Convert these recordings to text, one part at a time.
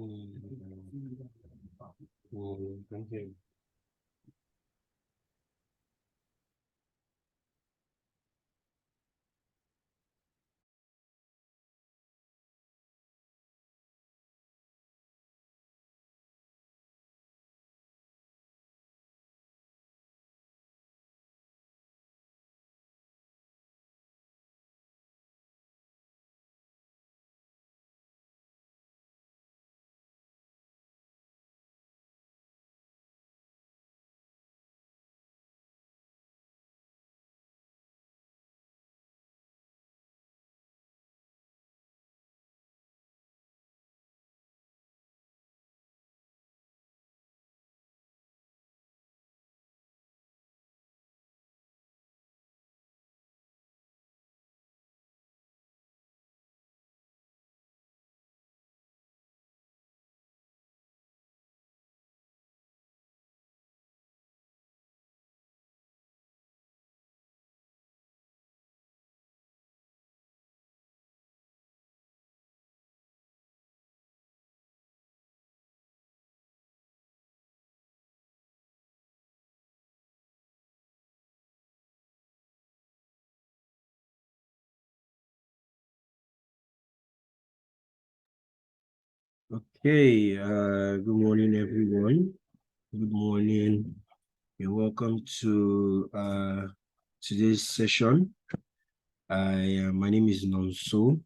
Thank you. Okay, good morning, everyone. Good morning. You're welcome to today's session. My name is Nonso.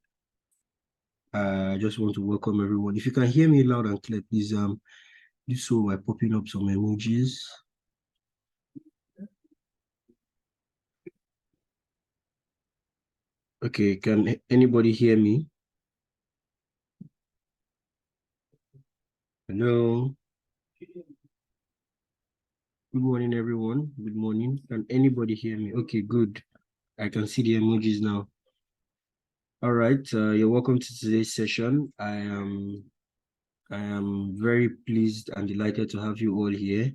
I just want to welcome everyone. If you can hear me loud and clear, please do so by popping up some emojis. Okay, can anybody hear me? Hello. Good morning, everyone. Good morning. Can anybody hear me? Okay, good. I can see the emojis now. All right, you're welcome to today's session. I am very pleased and delighted to have you all here.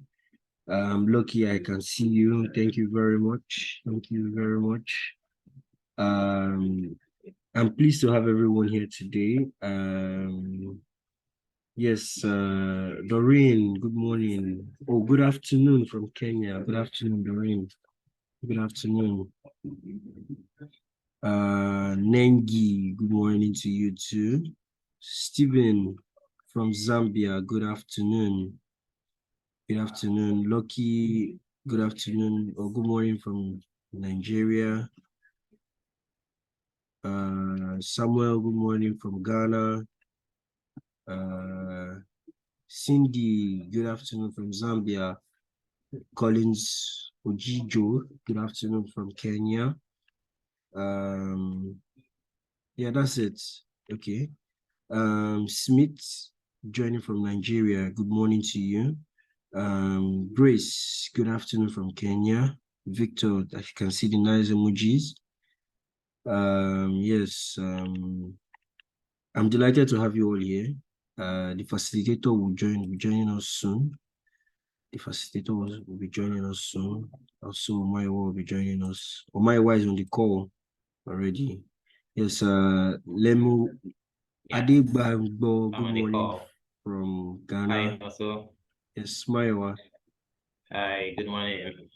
I'm lucky I can see you. Thank you very much. Thank you very much. I'm pleased to have everyone here today. Yes, Doreen, good morning. Oh, good afternoon from Kenya. Good afternoon, Doreen. Good afternoon. Nengi, good morning to you too. Stephen from Zambia, good afternoon. Good afternoon. Lucky, good afternoon or good morning from Nigeria. Samuel, good morning from Ghana. Cindy, good afternoon from Zambia. Collins Ojijo, good afternoon from Kenya. Yeah, that's it. Okay. Smith, joining from Nigeria, good morning to you. Grace, good afternoon from Kenya. Victor, as you can see the nice emojis. Yes, I'm delighted to have you all here. The facilitator will be joining us soon. The facilitator will be joining us soon. Also, Maiwa will be joining us. Maiwa is on the call already. Yes, Lemu Adegbagbo, good morning from Ghana. Hi, also. Yes, Maiwa. Hi, good morning.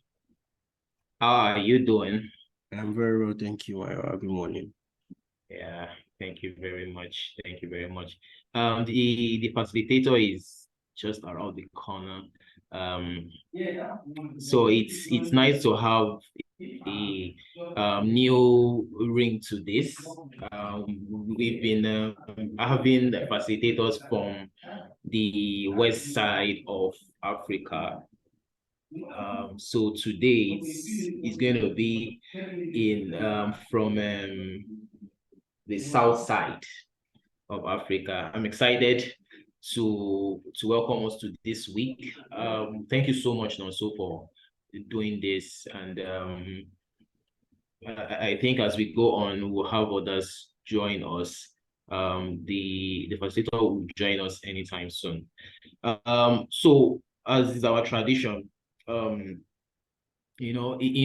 How are you doing? I'm very well, thank you, Maiwa. Good morning. Yeah, thank you very much. Thank you very much. The facilitator is just around the corner. So it's nice to have a new ring to this. We've been having facilitators from the west side of Africa. So today it's going to be in from the south side of Africa. I'm excited to welcome us to this week. Thank you so much, Nonso, for doing this, and I think as we go on, we'll have others join us. The facilitator will join us anytime soon. So as is our tradition, in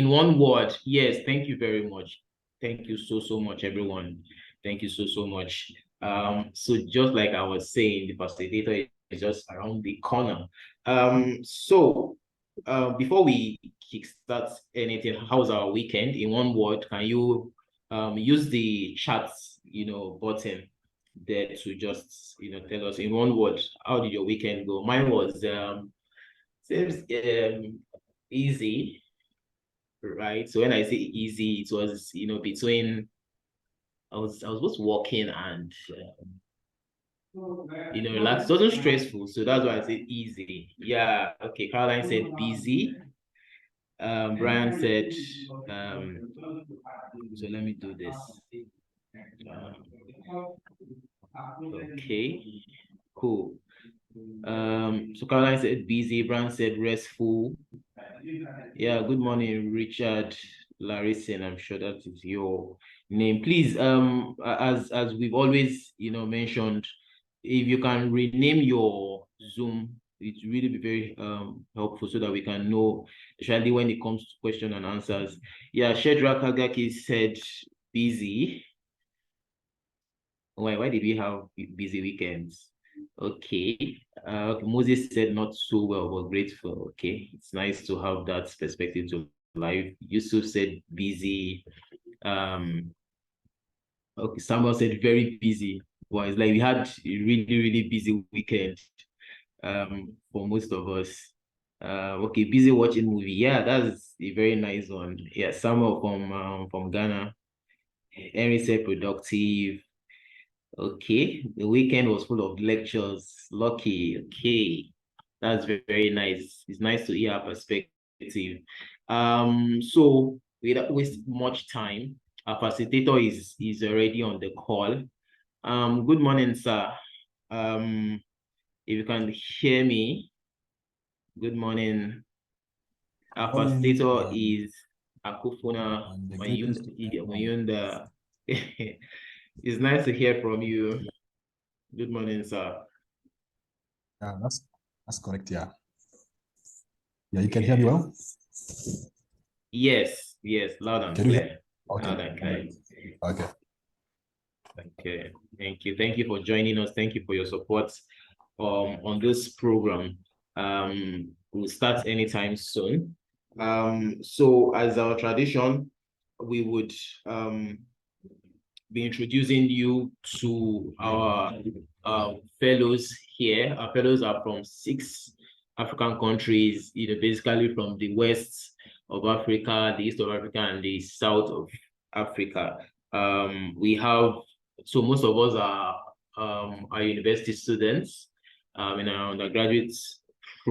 one word, yes, thank you very much. Thank you so much, everyone. Thank you so much. So just like I was saying, the facilitator is just around the corner. Before we kickstart anything, how's our weekend? In one word, can you use the chat, button there to just, tell us in one word, how did your weekend go? Mine was seems easy, right? So when I say easy, it was, between I was just walking and relax. It wasn't stressful, so that's why I said easy. Yeah, okay. Caroline said busy. Brian said, so let me do this. Okay, cool. So Caroline said busy. Brian said restful. Yeah, good morning, Richard Larison. I'm sure that is your name. Please, as we've always, mentioned, if you can rename your Zoom, it really be very helpful so that we can know, especially when it comes to question and answers. Yeah, Shedrack Hagaki said busy. Why did we have busy weekends? Okay. Moses said not so well, but grateful. Okay. It's nice to have that perspective to life. Yusuf said busy. Okay, Samuel said very busy. Well, it's like we had a really, really busy weekend for most of us. Okay, busy watching movie. Yeah, that's a very nice one. Yeah, Samuel from Ghana. Henry said productive. Okay, the weekend was full of lectures. Lucky. Okay, that's very, very nice. It's nice to hear our perspective. So without waste much time, our facilitator is already on the call. Good morning, sir. If you can hear me, good morning. Our facilitator is Akufuna Mayunda. It's nice to hear from you. Good morning, sir. Yeah, that's correct. Yeah. Yeah, you can hear me well? Yes, loud and clear. Okay. Loud and clear. Okay. Okay, thank you for joining us. Thank you for your support on this program. We'll start anytime soon. So as our tradition, we would be introducing you to our fellows here. Our fellows are from 6 African countries, basically from the west of Africa, the east of Africa, and the south of Africa. We have, so most of us are university students in our undergraduate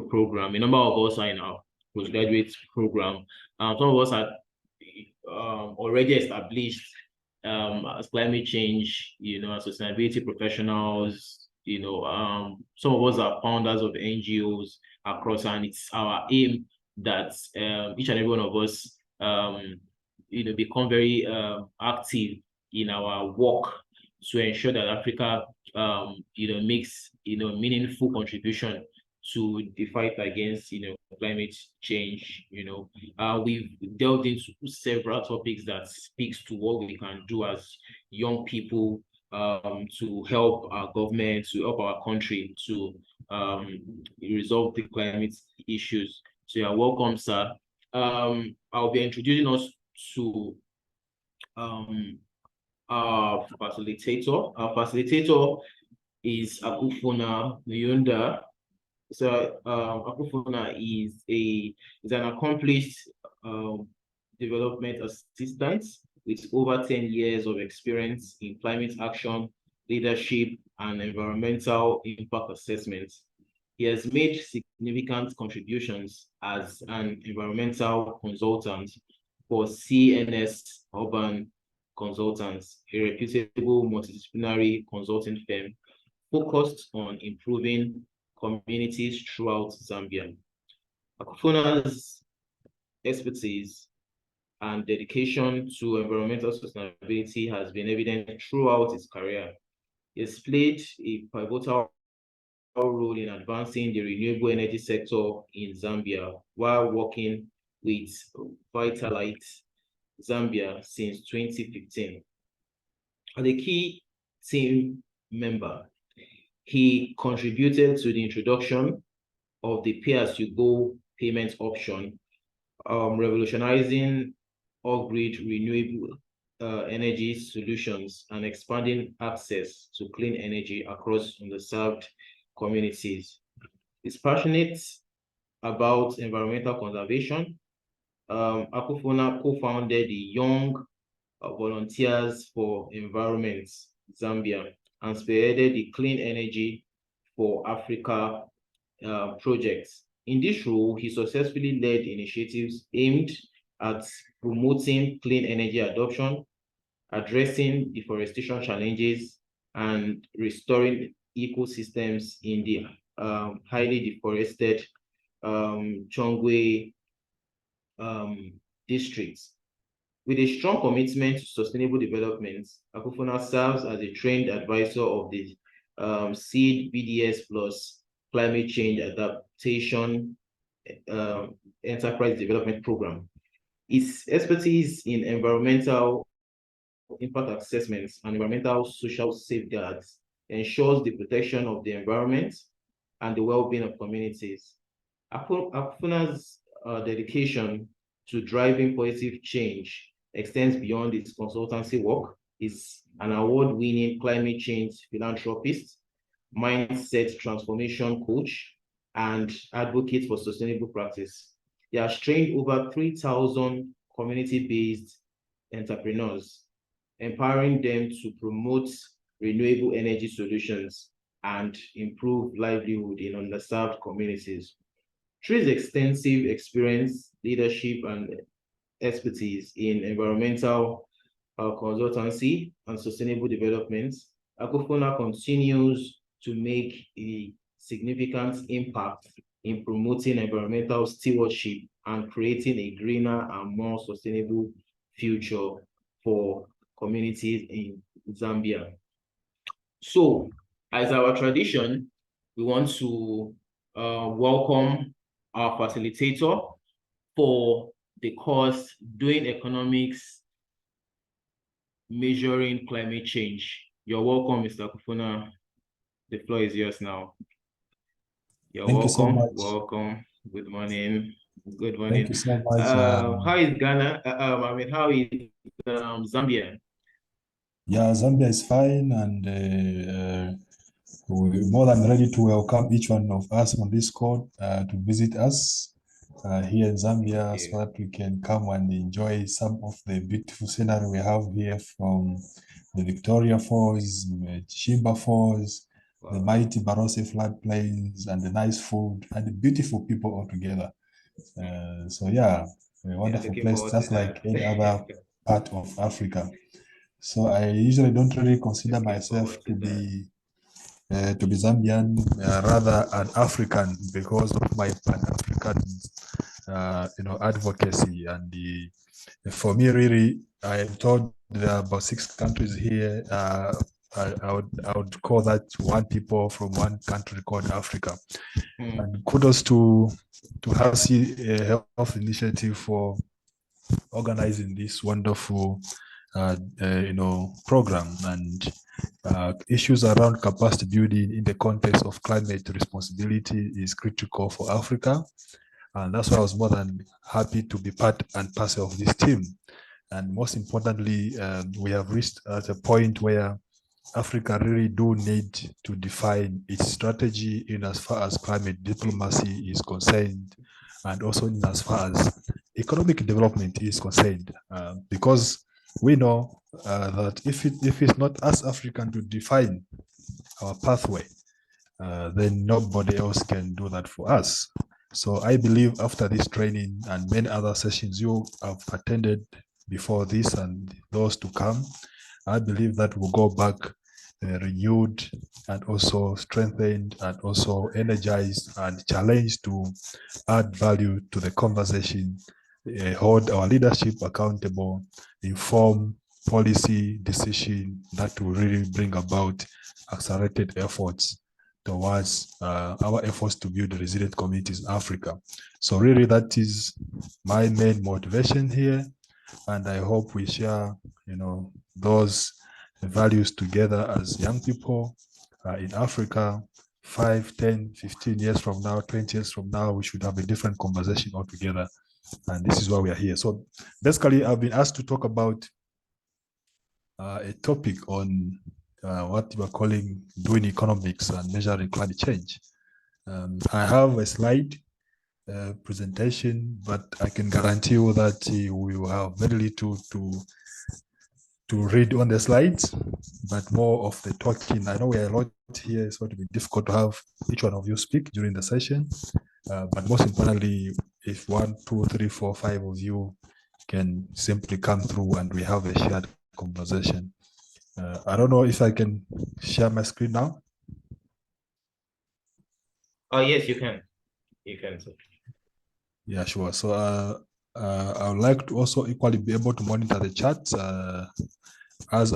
program. A number of us are in our postgraduate program. Some of us are already established as climate change, as sustainability professionals, some of us are founders of NGOs across, and it's our aim that each and every one of us, become very active in our work to ensure that Africa, makes, meaningful contribution to the fight against, climate change. We've delved into several topics that speaks to what we can do as young people to help our government, to help our country to resolve the climate issues. So you're welcome, sir. I'll be introducing us to our facilitator. Our facilitator is Akufuna Nyunda. So Akufuna is an accomplished development assistant with over 10 years of experience in climate action, leadership, and environmental impact assessment. He has made significant contributions as an environmental consultant for CNS Urban Consultants, a reputable multidisciplinary consulting firm focused on improving communities throughout Zambia. Akufuna's expertise and dedication to environmental sustainability has been evident throughout his career. He has played a pivotal role in advancing the renewable energy sector in Zambia while working with Vitalite Zambia since 2015. And the key team member. He contributed to the introduction of the pay-as-you-go payment option, revolutionizing off-grid renewable energy solutions and expanding access to clean energy across underserved communities. He's passionate about environmental conservation. Akufuna co-founded the Young Volunteers for Environment, Zambia, and spearheaded the Clean Energy for Africa projects. In this role, he successfully led initiatives aimed at promoting clean energy adoption, addressing deforestation challenges, and restoring ecosystems in the highly deforested Chongwe districts. With a strong commitment to sustainable development, Akufuna serves as a trained advisor of the SEED BDS Plus Climate Change Adaptation Enterprise Development Program. Its expertise in environmental impact assessments and environmental social safeguards ensures the protection of the environment and the well-being of communities. Akufuna's dedication to driving positive change extends beyond its consultancy work. Is an award-winning climate change philanthropist, mindset transformation coach, and advocate for sustainable practice. He has trained over 3,000 community-based entrepreneurs, empowering them to promote renewable energy solutions and improve livelihood in underserved communities. Through his extensive experience, leadership, and expertise in environmental consultancy and sustainable development, Akufuna continues to make a significant impact in promoting environmental stewardship and creating a greener and more sustainable future for communities in Zambia. So, as our tradition, we want to welcome our facilitator for the course Doing Economics, Measuring Climate Change. You're welcome, Mr. Akufuna. The floor is yours now. Thank you so much. Welcome. Good morning. Good morning. Thank you so much. How is Ghana? How is Zambia? Yeah, Zambia is fine, and we're more than ready to welcome each one of us on this call to visit us here in Zambia, so that we can come and enjoy some of the beautiful scenery we have here, from the Victoria Falls, Shimba Falls, the mighty Barose floodplains, and the nice food and the beautiful people all together. So yeah, a wonderful place, just like any other part of Africa. So I usually don't really consider myself to be Zambian, rather an African, because of my Pan-African, advocacy. And for me, really, I am told there are about 6 countries here. I would call that one people from one country called Africa. And kudos to HASI Health Initiative for organizing this wonderful program, and issues around capacity building in the context of climate responsibility is critical for Africa. And that's why I was more than happy to be part and parcel of this team. And most importantly, we have reached at a point where Africa really do need to define its strategy in as far as climate diplomacy is concerned, and also in as far as economic development is concerned, because we know that if it's not us African to define our pathway, then nobody else can do that for us. So I believe after this training and many other sessions you have attended before this and those to come, I believe that we'll go back renewed and also strengthened and also energized and challenged to add value to the conversation, hold our leadership accountable, inform policy decision that will really bring about accelerated efforts towards our efforts to build resilient communities in Africa. So really that is my main motivation here, and I hope we share, those values together as young people in Africa. 5, 10, 15 years from now, 20 years from now, we should have a different conversation altogether. And this is why we are here. So basically, I've been asked to talk about a topic on what you are calling doing economics and measuring climate change. I have a slide presentation, but I can guarantee you that we will have very little to read on the slides, but more of the talking. I know we are a lot here, so it will be difficult to have each one of you speak during the session. But most importantly, if 1, 2, 3, 4, 5 of you can simply come through and we have a shared conversation. I don't know if I can share my screen now. Oh, yes, you can. You can. Yeah, sure. So I would like to also equally be able to monitor the chats as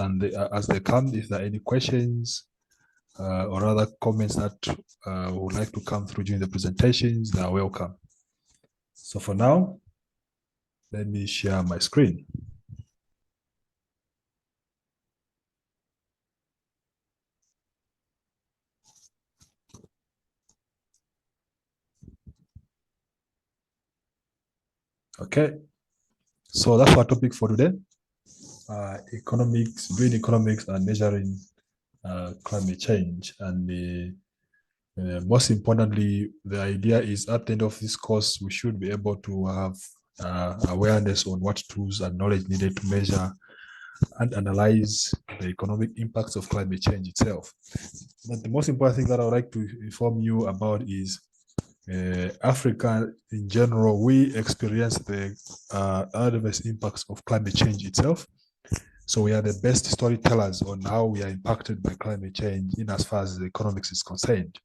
they come. If there are any questions or other comments that would like to come through during the presentations, they are welcome. So for now, let me share my screen. Okay, so that's our topic for today. Economics, doing economics and measuring climate change. And most importantly, the idea is at the end of this course, we should be able to have awareness on what tools and knowledge needed to measure and analyze the economic impacts of climate change itself. But the most important thing that I would like to inform you about is Africa in general, we experience the adverse impacts of climate change itself. So we are the best storytellers on how we are impacted by climate change in as far as the economics is concerned.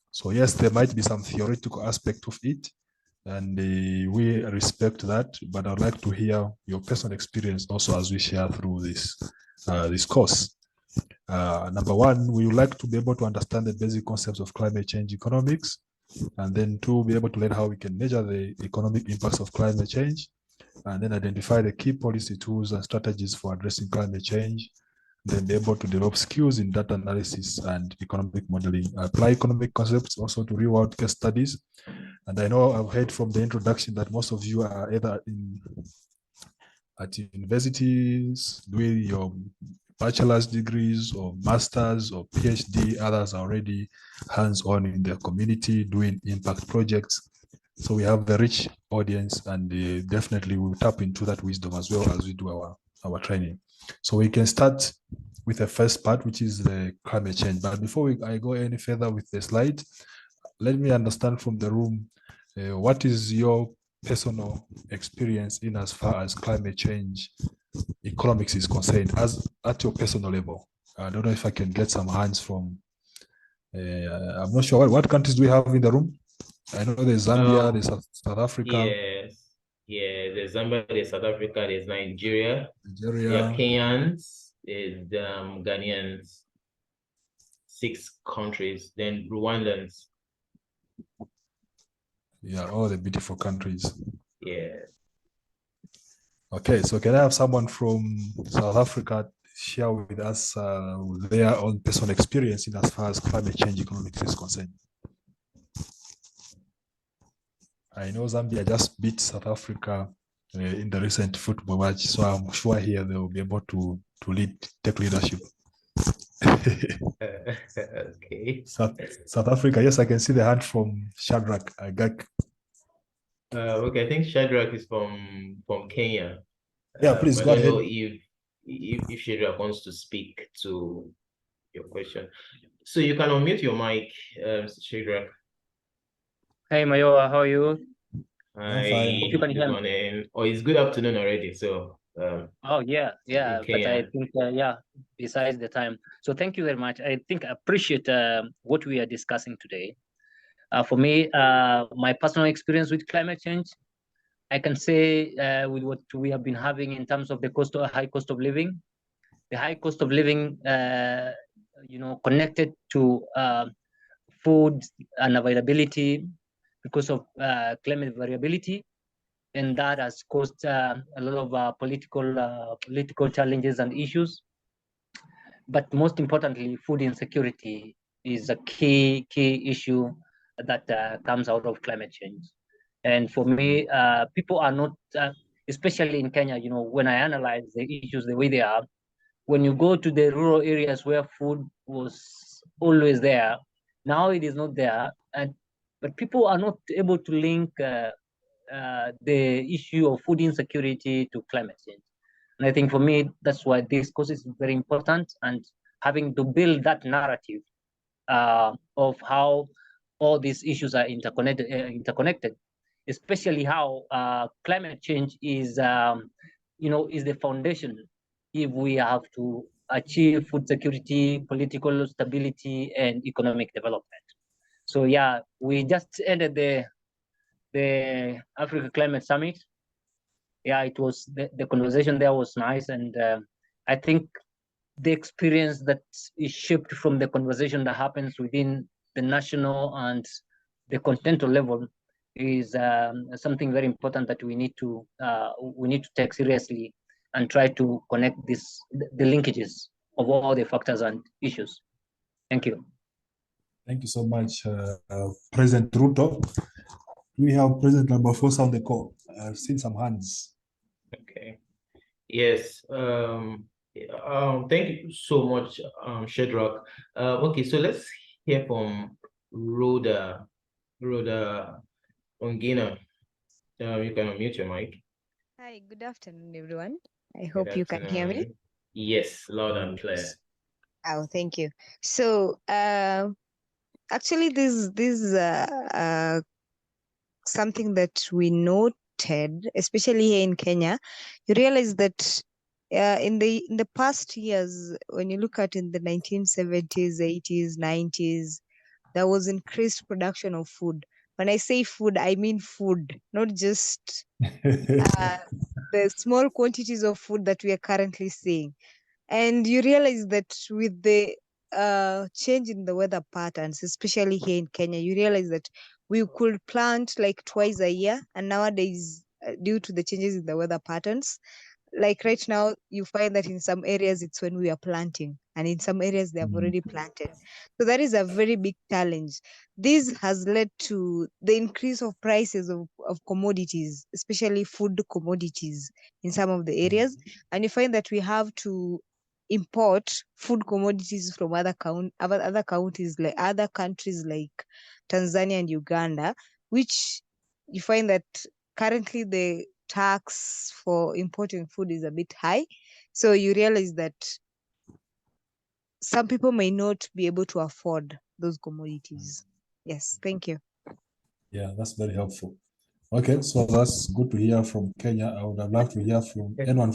So yes, there might be some theoretical aspect of it, and we respect that, but I'd like to hear your personal experience also as we share through this course. Number one, we would like to be able to understand the basic concepts of climate change economics, and then two, be able to learn how we can measure the economic impacts of climate change, and then identify the key policy tools and strategies for addressing climate change, then be able to develop skills in data analysis and economic modeling, apply economic concepts also to real world case studies. And I know I've heard from the introduction that most of you are either at universities doing your bachelor's degrees or master's or PhD. Others are already hands-on in their community doing impact projects. So we have a rich audience, and definitely we'll tap into that wisdom as well as we do our training. So we can start with the first part, which is the climate change. But before I go any further with the slide, let me understand from the room, what is your personal experience in as far as climate change economics is concerned, as at your personal level? I don't know if I can get some hands from, I'm not sure, what countries do we have in the room? I know there's Zambia, there's South Africa. Yes. Yeah, there's Zambia, there's South Africa, there's Nigeria. Nigeria. There are Kenyans, there's Ghanaians, 6 countries, then Rwandans. Yeah, all the beautiful countries. Yeah. Okay, so can I have someone from South Africa share with us their own personal experience in as far as climate change economics is concerned? I know Zambia just beat South Africa in the recent football match, so I'm sure here they will be able to take leadership. Okay. South Africa, yes, I can see the hand from Shadrach Agak. Okay, I think Shadrach is from Kenya. Yeah, please go I don't ahead. know if Shadrach wants to speak to your question. So you can unmute your mic, Shadrach. Hey Mayowa, how are you? I'm fine. Hope you can Good hear me. morning. Oh, it's good afternoon already. So Oh yeah, in but I Kenya. think yeah, besides the time. So thank you very much. I think I appreciate what we are discussing today. For me, my personal experience with climate change, I can say with what we have been having in terms of the high cost of living, the high cost of living, connected to food unavailability because of climate variability, and that has caused a lot of political challenges and issues. but most importantly, food insecurity is a key issue that comes out of climate change. And for me, people are not, especially in Kenya, you know, when I analyze the issues the way they are, when you go to the rural areas where food was always there, now it is not there. But people are not able to link the issue of food insecurity to climate change. And I think for me, that's why this course is very important, and having to build that narrative of how all these issues are interconnected, especially how climate change is, is the foundation if we have to achieve food security, political stability, and economic development. So yeah, we just ended the Africa Climate Summit. Yeah, it was the conversation there was nice, and I think the experience that is shaped from the conversation that happens within the national and the continental level is something very important that we need to take seriously and try to connect the linkages of all the factors and issues. Thank you. Thank you so much, President Ruto. We have President number 4 on the call. I've seen some hands. Okay. Yes. Thank you so much, Shedrack. Okay, so let's hear from Rhoda Ongina. You can unmute your mic. Hi, good afternoon, everyone. I hope you can hear me. Yes, loud and clear. Oh, thank you. So, actually, this is something that we noted, especially here in Kenya. You realize that in the past years, when you look at in the 1970s, 80s, 90s, there was increased production of food. When I say food, I mean food, not just the small quantities of food that we are currently seeing. And you realize that with the change in the weather patterns, especially here in Kenya, you realize that we could plant like twice a year. And nowadays, due to the changes in the weather patterns, like right now, you find that in some areas it's when we are planting, and in some areas they have already planted. So that is a very big challenge. This has led to the increase of prices of commodities, especially food commodities in some of the areas. And you find that we have to import food commodities from other counties, like other countries like Tanzania and Uganda, which you find that currently the tax for importing food is a bit high. So you realize that some people may not be able to afford those commodities. Yes, thank you. Yeah, that's very helpful. Okay, so that's good to hear from Kenya. I would have loved to hear from anyone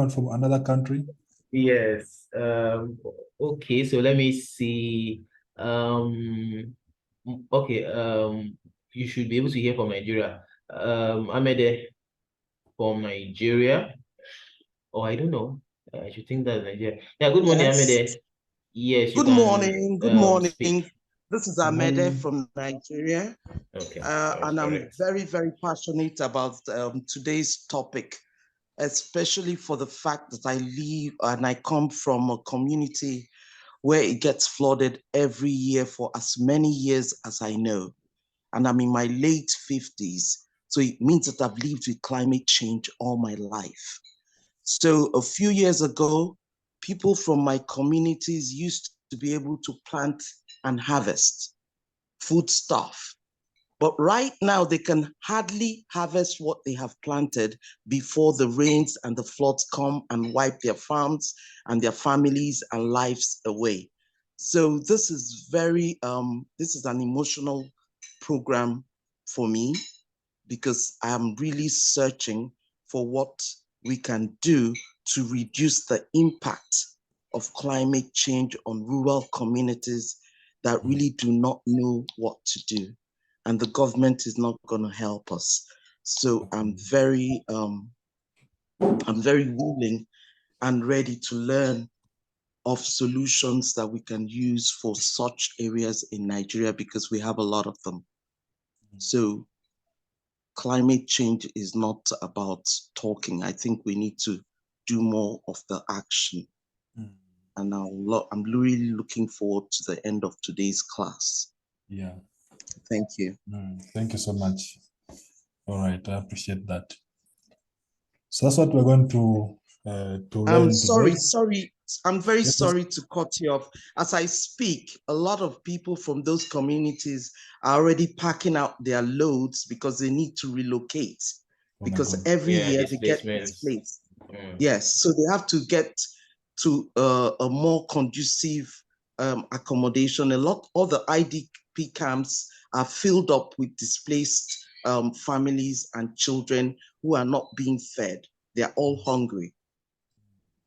from another country. Yes. Okay, so let me see. Okay, you should be able to hear from Nigeria. Amede from Nigeria. Oh, I don't know. I should think that's Nigeria. Yeah, good morning, Amede. Yes, Good morning. Good morning. Speak. This is Amede from Nigeria. Okay. And I'm very, very passionate about today's topic, especially for the fact that I live and I come from a community where it gets flooded every year for as many years as I know. And I'm in my late 50s. So it means that I've lived with climate change all my life. So a few years ago, people from my communities used to be able to plant and harvest food stuff. But right now, they can hardly harvest what they have planted before the rains and the floods come and wipe their farms and their families and lives away. So this is this is an emotional program for me, because I am really searching for what we can do to reduce the impact of climate change on rural communities that really do not know what to do. And the government is not going to help us. So I'm very willing and ready to learn of solutions that we can use for such areas in Nigeria, because we have a lot of them. So climate change is not about talking. I think we need to do more of the action. And I'm really looking forward to the end of today's class. Yeah. Thank you. Thank you so much. All right, I appreciate that. So that's what we're going to I'm learn sorry, today. I'm very Yes, sorry to cut you off. As I speak, a lot of people from those communities are already packing out their loads because they need to relocate. oh my Because God. every Yeah, year they get displacements. displaced. Yes, so they have to get to a more conducive accommodation. A lot of the IDP camps are filled up with displaced families and children who are not being fed. They're all hungry.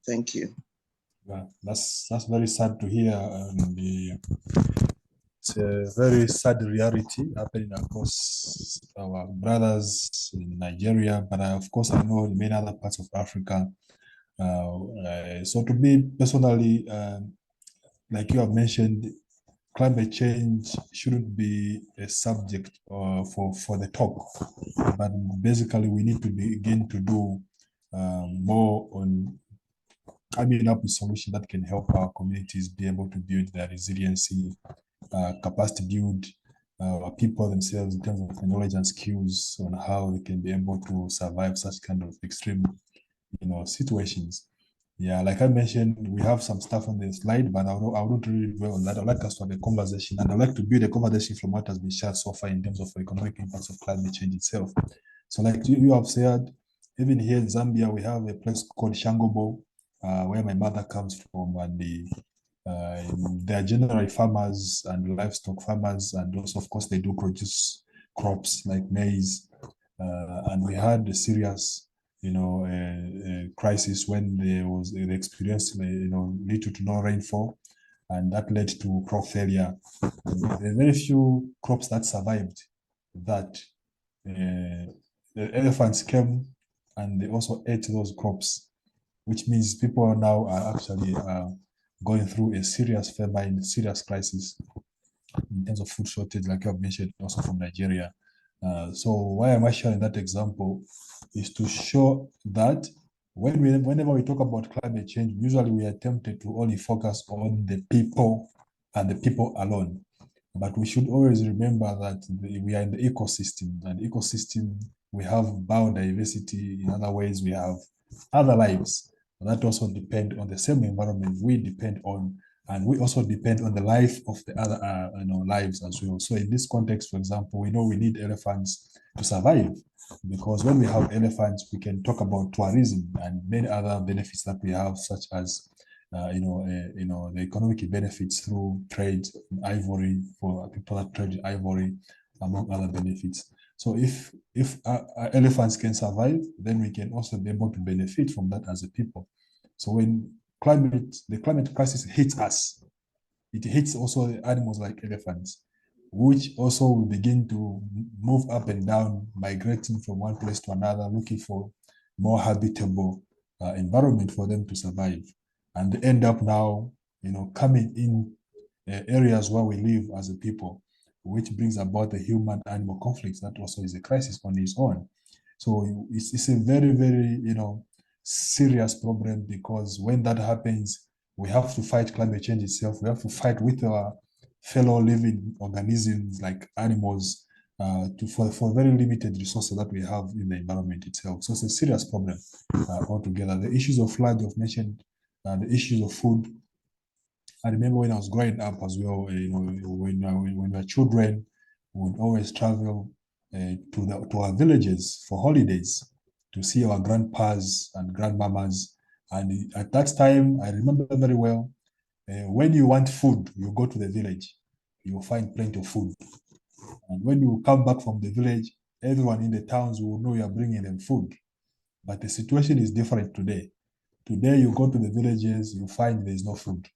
Thank you. Yeah, that's very sad to hear. It's a very sad reality happening across our brothers in Nigeria, but of course I know in many other parts of Africa. So to me personally, like you have mentioned, climate change shouldn't be a subject for the talk, but basically we need to begin to do more on coming up with solutions that can help our communities be able to build their resiliency, capacity build people themselves in terms of knowledge and skills on how they can be able to survive such kind of extreme, situations. Yeah, like I mentioned, we have some stuff on the slide, but I wouldn't really dwell on that. I'd like us to have a conversation, and I'd like to build a conversation from what has been shared so far in terms of economic impacts of climate change itself. So like you have said, even here in Zambia, we have a place called Shangobo, where my mother comes from, and they are generally farmers and livestock farmers, and also, of course, they do produce crops like maize. And we had a serious, crisis when they experienced, little to no rainfall, and that led to crop failure. There are very few crops that survived that. The elephants came and they also ate those crops, which means people now are actually going through a serious famine, serious crisis in terms of food shortage, like you have mentioned, also from Nigeria. So why am I sharing that example is to show that whenever we talk about climate change, usually we are tempted to only focus on the people and the people alone. But we should always remember that we are in the ecosystem, and ecosystem, we have biodiversity. In other ways, we have other lives that also depend on the same environment we depend on, and we also depend on the life of the other lives as well. So in this context, for example, we know we need elephants to survive, because when we have elephants, we can talk about tourism and many other benefits that we have, such as the economic benefits through trade in ivory for people that trade in ivory, among other benefits. So if elephants can survive, then we can also be able to benefit from that as a people. So when the climate crisis hits us, it hits also the animals like elephants, which also will begin to move up and down, migrating from one place to another, looking for more habitable environment for them to survive. And they end up now, coming in areas where we live as a people, which brings about the human-animal conflicts. That also is a crisis on its own. So it's a very, very, serious problem, because when that happens, we have to fight climate change itself. We have to fight with our fellow living organisms like animals for very limited resources that we have in the environment itself. So it's a serious problem altogether. The issues of flood you've mentioned, the issues of food. I remember when I was growing up as well, when we were children, we would always travel to our villages for holidays to see our grandpas and grandmamas. And at that time, I remember very well, when you want food, you go to the village, you will find plenty of food. And when you come back from the village, everyone in the towns will know you are bringing them food. But the situation is different today. Today, you go to the villages, you find there is no food.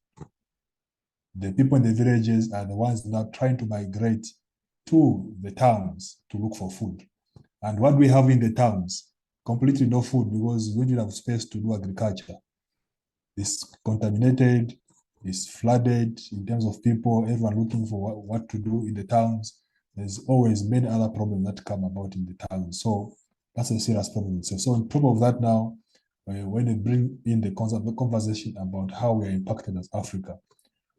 The people in the villages are the ones now trying to migrate to the towns to look for food. And what we have in the towns, completely no food, because we don't have space to do agriculture. It's contaminated, it's flooded in terms of people, everyone looking for what to do in the towns. There's always many other problems that come about in the towns. So that's a serious problem. So on top of that now, when they bring in the conversation about how we are impacted as Africa,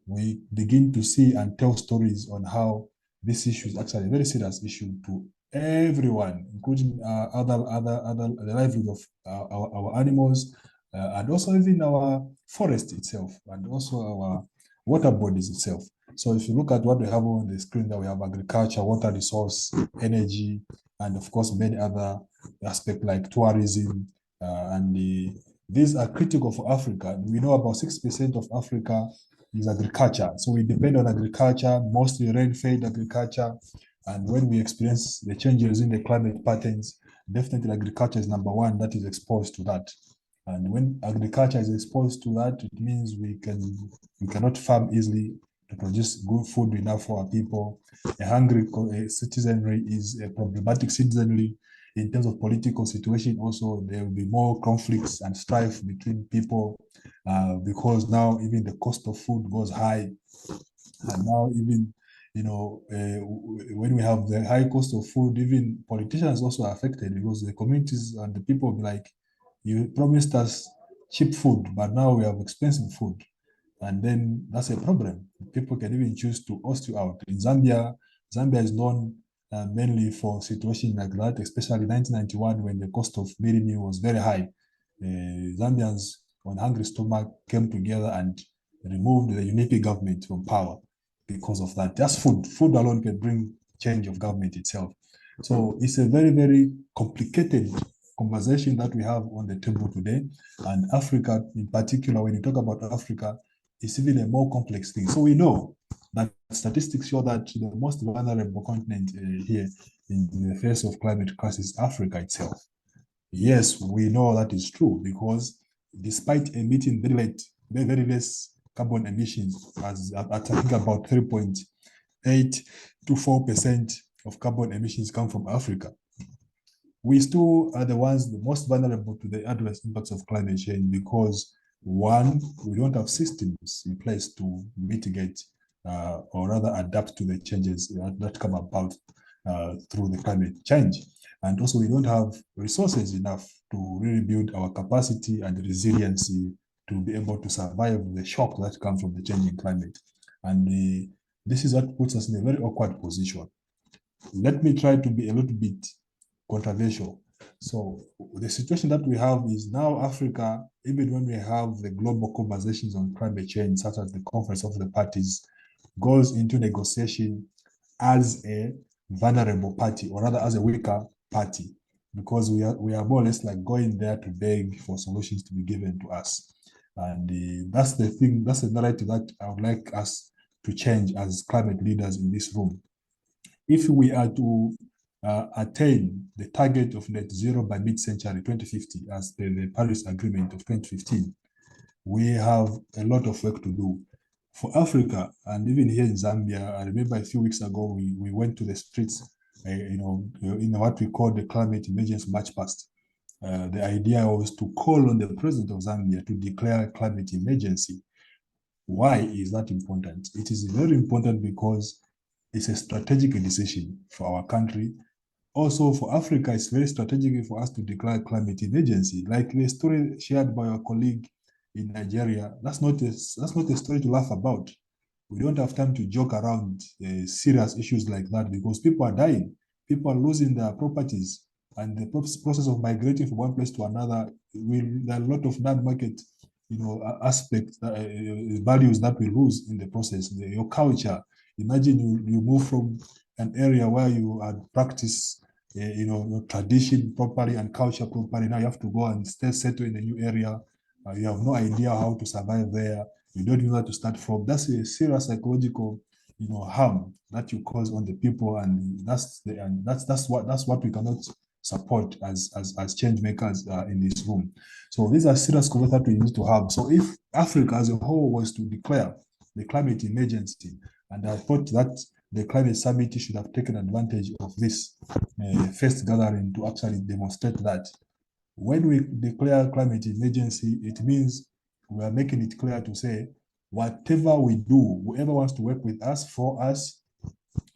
we begin to see and tell stories on how this issue is actually a very serious issue to everyone, including the livelihood of our animals, and also even our forest itself, and also our water bodies itself. So if you look at what we have on the screen, that we have agriculture, water resource, energy, and of course many other aspects like tourism, these are critical for Africa. We know about 6% of Africa is agriculture. So we depend on agriculture, mostly rain-fed agriculture. And when we experience the changes in the climate patterns, definitely agriculture is number one that is exposed to that. And when agriculture is exposed to that, it means we cannot farm easily to produce good food enough for our people. A hungry citizenry is a problematic citizenry. In terms of political situation, also there will be more conflicts and strife between people because now even the cost of food goes high, and now even when we have the high cost of food, even politicians also are affected because the communities and the people be like, you promised us cheap food, but now we have expensive food. And then that's a problem. People can even choose to host you out. In Zambia is known mainly for situations like that, especially 1991 when the cost of meal was very high. Zambians on hungry stomach came together and removed the UNIP government from power because of that. Just food alone can bring change of government itself. So it's a very, very complicated conversation that we have on the table today. And Africa in particular, when you talk about Africa, it's even a more complex thing. So we know that statistics show that the most vulnerable continent here in the face of climate crisis is Africa itself. Yes, we know that is true because despite emitting very less carbon emissions, as I think about 3.8 to 4% of carbon emissions come from Africa, we still are the ones the most vulnerable to the adverse impacts of climate change because one, we don't have systems in place to mitigate or rather adapt to the changes that come about through the climate change. And also we don't have resources enough to really build our capacity and resiliency to be able to survive the shock that comes from the changing climate. And this is what puts us in a very awkward position. Let me try to be a little bit controversial. So the situation that we have is now Africa, even when we have the global conversations on climate change, such as the Conference of the Parties, goes into negotiation as a vulnerable party, or rather as a weaker party, because we are more or less like going there to beg for solutions to be given to us. And that's the thing, that's the narrative that I would like us to change as climate leaders in this room. If we are to attain the target of net zero by mid-century 2050, as the Paris Agreement of 2015, we have a lot of work to do. For Africa, and even here in Zambia, I remember a few weeks ago, we went to the streets, in what we call the climate emergency march past. The idea was to call on the president of Zambia to declare climate emergency. Why is that important? It is very important because it's a strategic decision for our country. Also for Africa, it's very strategic for us to declare climate emergency. Like the story shared by our colleague in Nigeria, that's not a story to laugh about. We don't have time to joke around serious issues like that because people are dying, people are losing their properties, and the process of migrating from one place to another, there are a lot of non-market aspects, values that we lose in the process. Your culture, imagine you move from an area where you had practiced your tradition properly and culture properly. Now you have to go and settle in a new area. You have no idea how to survive there. You don't know where to start from. That's a serious psychological harm that you cause on the people, and that's what we cannot support as change makers in this room. So these are serious conversations that we need to have. So if Africa as a whole was to declare the climate emergency, and I thought that the climate summit should have taken advantage of this first gathering to actually demonstrate that when we declare climate emergency, it means we are making it clear to say whatever we do, whoever wants to work with us, for us,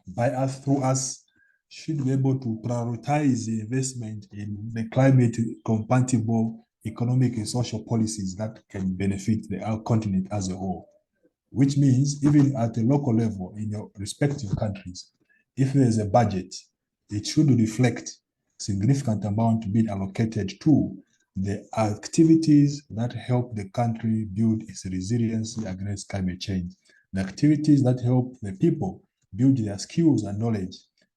by us, through us, should be able to prioritize the investment in the climate compatible economic and social policies that can benefit our continent as a whole. Which means even at a local level in your respective countries, if there's a budget, it should reflect significant amount being allocated to the activities that help the country build its resiliency against climate change, the activities that help the people build their skills and knowledge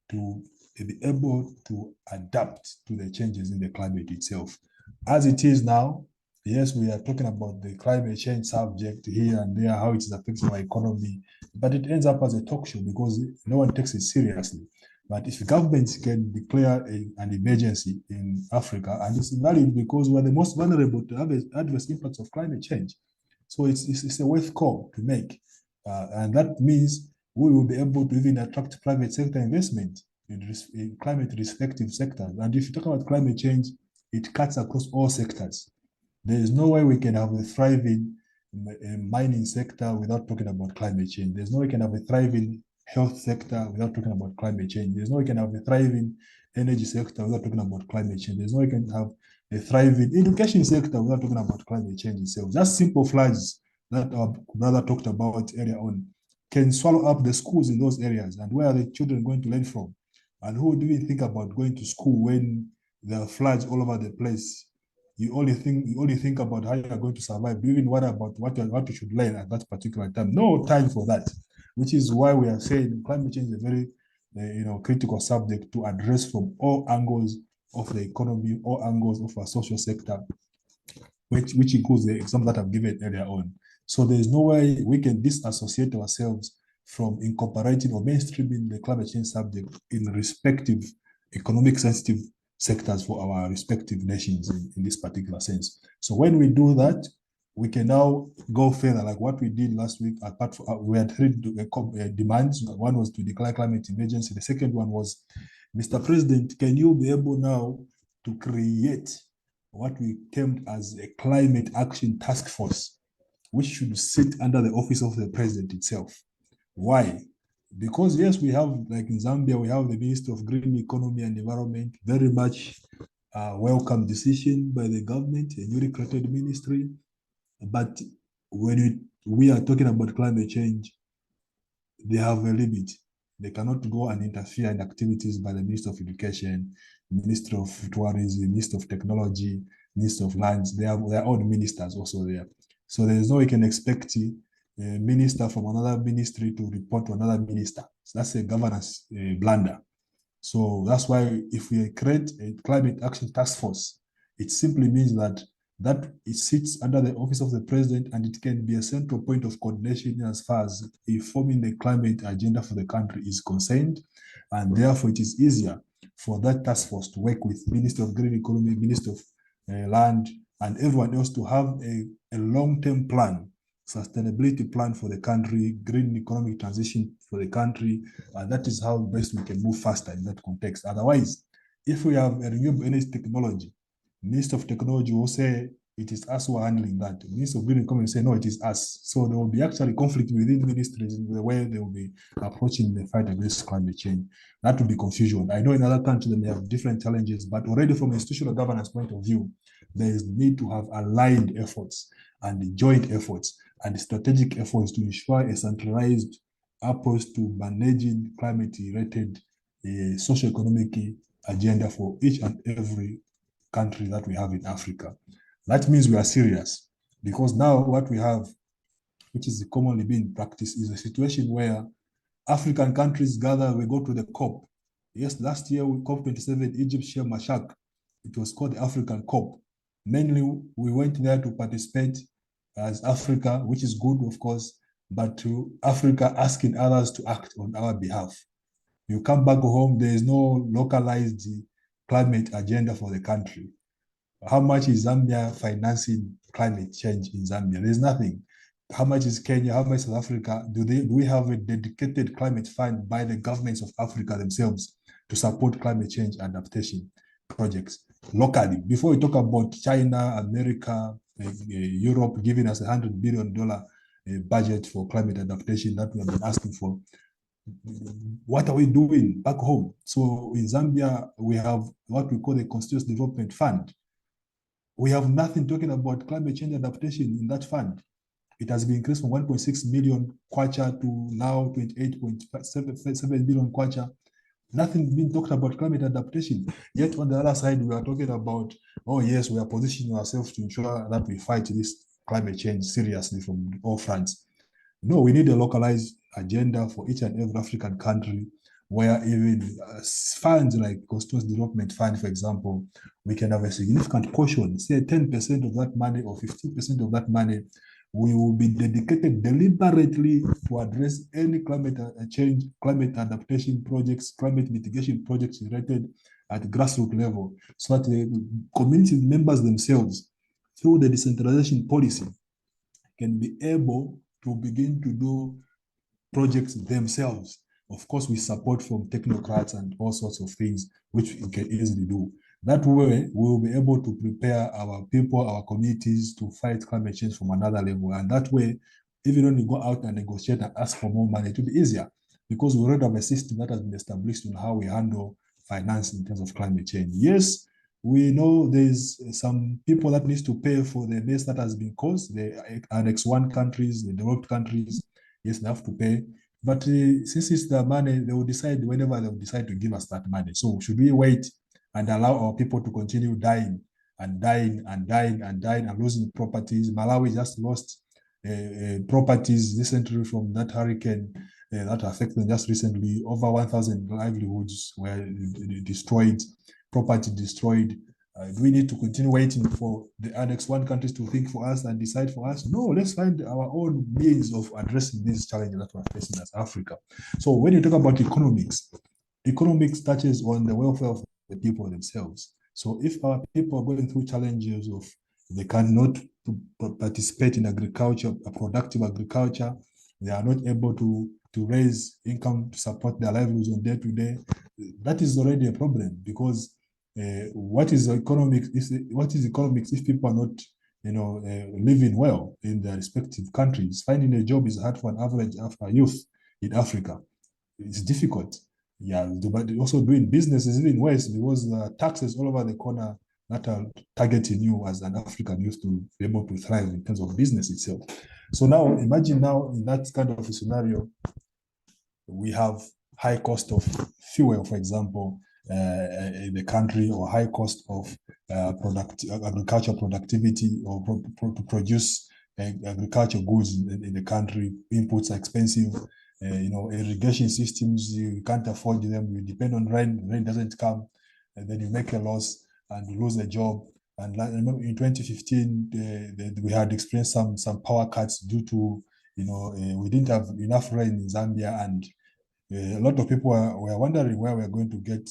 to be able to adapt to the changes in the climate itself. As it is now, yes, we are talking about the climate change subject here and there, how it is affecting our economy, but it ends up as a talk show because no one takes it seriously. But if governments can declare an emergency in Africa, and it's valid because we're the most vulnerable to adverse impacts of climate change. So it's a worth call to make. And that means we will be able to even attract private sector investment in climate respective sectors. And if you talk about climate change, it cuts across all sectors. There is no way we can have a thriving mining sector without talking about climate change. There's no way we can have a thriving health sector without talking about climate change. There's no way we can have a thriving energy sector without talking about climate change. There's no way we can have a thriving education sector without talking about climate change itself. Just simple floods that our brother talked about earlier on can swallow up the schools in those areas. And where are the children going to learn from? And who do we think about going to school when there are floods all over the place? You only think about how you're going to survive. Do you even worry about what you should learn at that particular time? No time for that, which is why we are saying climate change is a very critical subject to address from all angles of the economy, all angles of our social sector, which includes the example that I've given earlier on. So there is no way we can disassociate ourselves from incorporating or mainstreaming the climate change subject in respective economic sensitive sectors for our respective nations in this particular sense. So when we do that, we can now go further, like what we did last week. Apart from, we had three demands. One was to declare climate emergency. The second one was, Mr. President, can you be able now to create what we termed as a climate action task force, which should sit under the office of the president itself? Why? Because yes, we have, like in Zambia, we have the Minister of Green Economy and Environment, very much welcome decision by the government, a newly created ministry. But when we are talking about climate change, they have a limit. They cannot go and interfere in activities by the Minister of Education, Minister of Tourism, Minister of Technology, Minister of Lands. They are their own ministers also there. So there is no way you can expect a minister from another ministry to report to another minister. So that's a governance blunder. So that's why if we create a climate action task force, it simply means that it sits under the office of the president, and it can be a central point of coordination as far as informing the climate agenda for the country is concerned. And therefore, it is easier for that task force to work with Minister of Green Economy, Minister of Land, and everyone else to have a long-term plan, sustainability plan for the country, green economic transition for the country. And that is how best we can move faster in that context. Otherwise, if we have a renewable energy technology, Minister of Technology will say it is us who are handling that. Minister of Green Economy will say no, it is us. So there will be actually conflict within ministries in the way they will be approaching the fight against climate change. That will be confusion. I know in other countries they may have different challenges, but already from an institutional governance point of view, there is need to have aligned efforts and joint efforts and strategic efforts to ensure a centralized approach to managing climate-related socio-economic agenda for each and every country that we have in Africa. That means we are serious, because now what we have, which is commonly being practiced, is a situation where African countries gather, we go to the COP. Yes, last year, COP27, Egypt, Sharm el-Sheikh, it was called the African COP. Mainly, we went there to participate as Africa, which is good, of course, but to Africa asking others to act on our behalf. You come back home, there is no localized climate agenda for the country. How much is Zambia financing climate change in Zambia? There's nothing. How much is Kenya? How much is South Africa? Do we have a dedicated climate fund by the governments of Africa themselves to support climate change adaptation projects locally? Before we talk about China, America, Europe giving us $100 billion budget for climate adaptation that we have been asking for, what are we doing back home? So in Zambia, we have what we call the Constituency Development Fund. we have nothing talking about climate change adaptation in that fund. It has been increased from 1.6 million kwacha to now 28.7 billion kwacha. Nothing being talked about climate adaptation. Yet on the other side, we are talking about, oh yes, we are positioning ourselves to ensure that we fight this climate change seriously from all fronts. No, we need a localized agenda for each and every African country, where even funds like Coastal Development Fund, for example, we can have a significant portion, say 10% of that money or 15% of that money, we will be dedicated deliberately to address any climate change, climate adaptation projects, climate mitigation projects related at grassroots level, so that the community members themselves, through the decentralization policy, can be able to begin to do projects themselves. Of course, with support from technocrats and all sorts of things, which we can easily do. That way, we will be able to prepare our people, our communities to fight climate change from another level. And that way, even when we go out and negotiate and ask for more money, it will be easier because we already have a system that has been established on how we handle finance in terms of climate change. Yes, we know there's some people that needs to pay for the mess that has been caused, the Annex 1 countries, the developed countries. Yes, they have to pay. But since it's the money, they will decide whenever they will decide to give us that money. So should we wait and allow our people to continue dying and dying and dying and dying and losing properties? Malawi just lost properties recently from that hurricane that affected them just recently. Over 1,000 livelihoods were destroyed, property destroyed. Do we need to continue waiting for the Annex 1 countries to think for us and decide for us? No, let's find our own means of addressing these challenges that we're facing as Africa. So when you talk about economics touches on the welfare of the people themselves. So if our people are going through challenges of they cannot participate in agriculture, productive agriculture, they are not able to raise income to support their livelihoods on day to day, that is already a problem because what is economics if people are not living well in their respective countries? Finding a job is hard for an average youth in Africa. It's difficult. Yeah, but also doing business is even worse because taxes all over the corner that are targeting you as an African youth to be able to thrive in terms of business itself. So now imagine now in that kind of a scenario, we have high cost of fuel, for example, in the country, or high cost of agriculture productivity or to produce agriculture goods in the country. Inputs are expensive. Irrigation systems, you can't afford them. You depend on rain doesn't come, and then you make a loss and you lose a job. And I remember in 2015, we had experienced some power cuts due to, we didn't have enough rain in Zambia, and a lot of people were wondering where we're going to get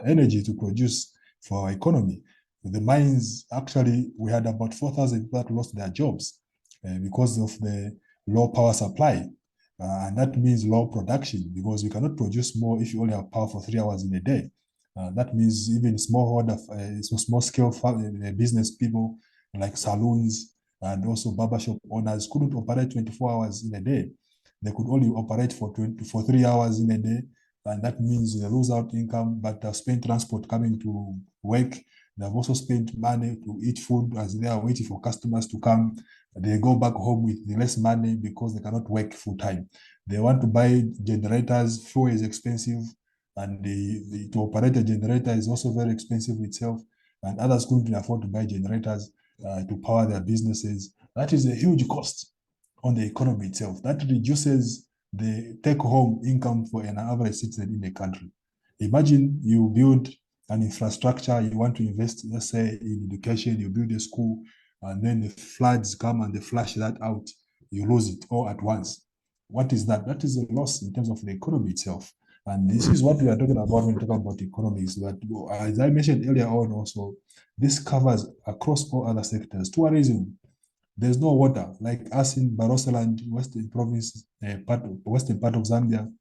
energy to produce for our economy. The mines, actually, we had about 4,000 people that lost their jobs because of the low power supply. And that means low production because you cannot produce more if you only have power for 3 hours in a day. That means even small scale business people like saloons and also barbershop owners couldn't operate 24 hours in a day. They could only operate for 3 hours in a day, and that means they lose out income, but they've spent transport coming to work. They've also spent money to eat food as they are waiting for customers to come. They go back home with less money because they cannot work full time. They want to buy generators. Fuel is expensive, and to operate a generator is also very expensive itself. And others couldn't afford to buy generators to power their businesses. That is a huge cost on the economy itself. That reduces the take-home income for an average citizen in the country. Imagine you build an infrastructure, you want to invest, let's say, in education, you build a school, and then the floods come and they flush that out. You lose it all at once. What is that? That is a loss in terms of the economy itself. And this is what we are talking about when we talk about economics. But as I mentioned earlier on also, this covers across all other sectors. Tourism, there's no water. Like us in Barosaland, western province, western part of Zambia,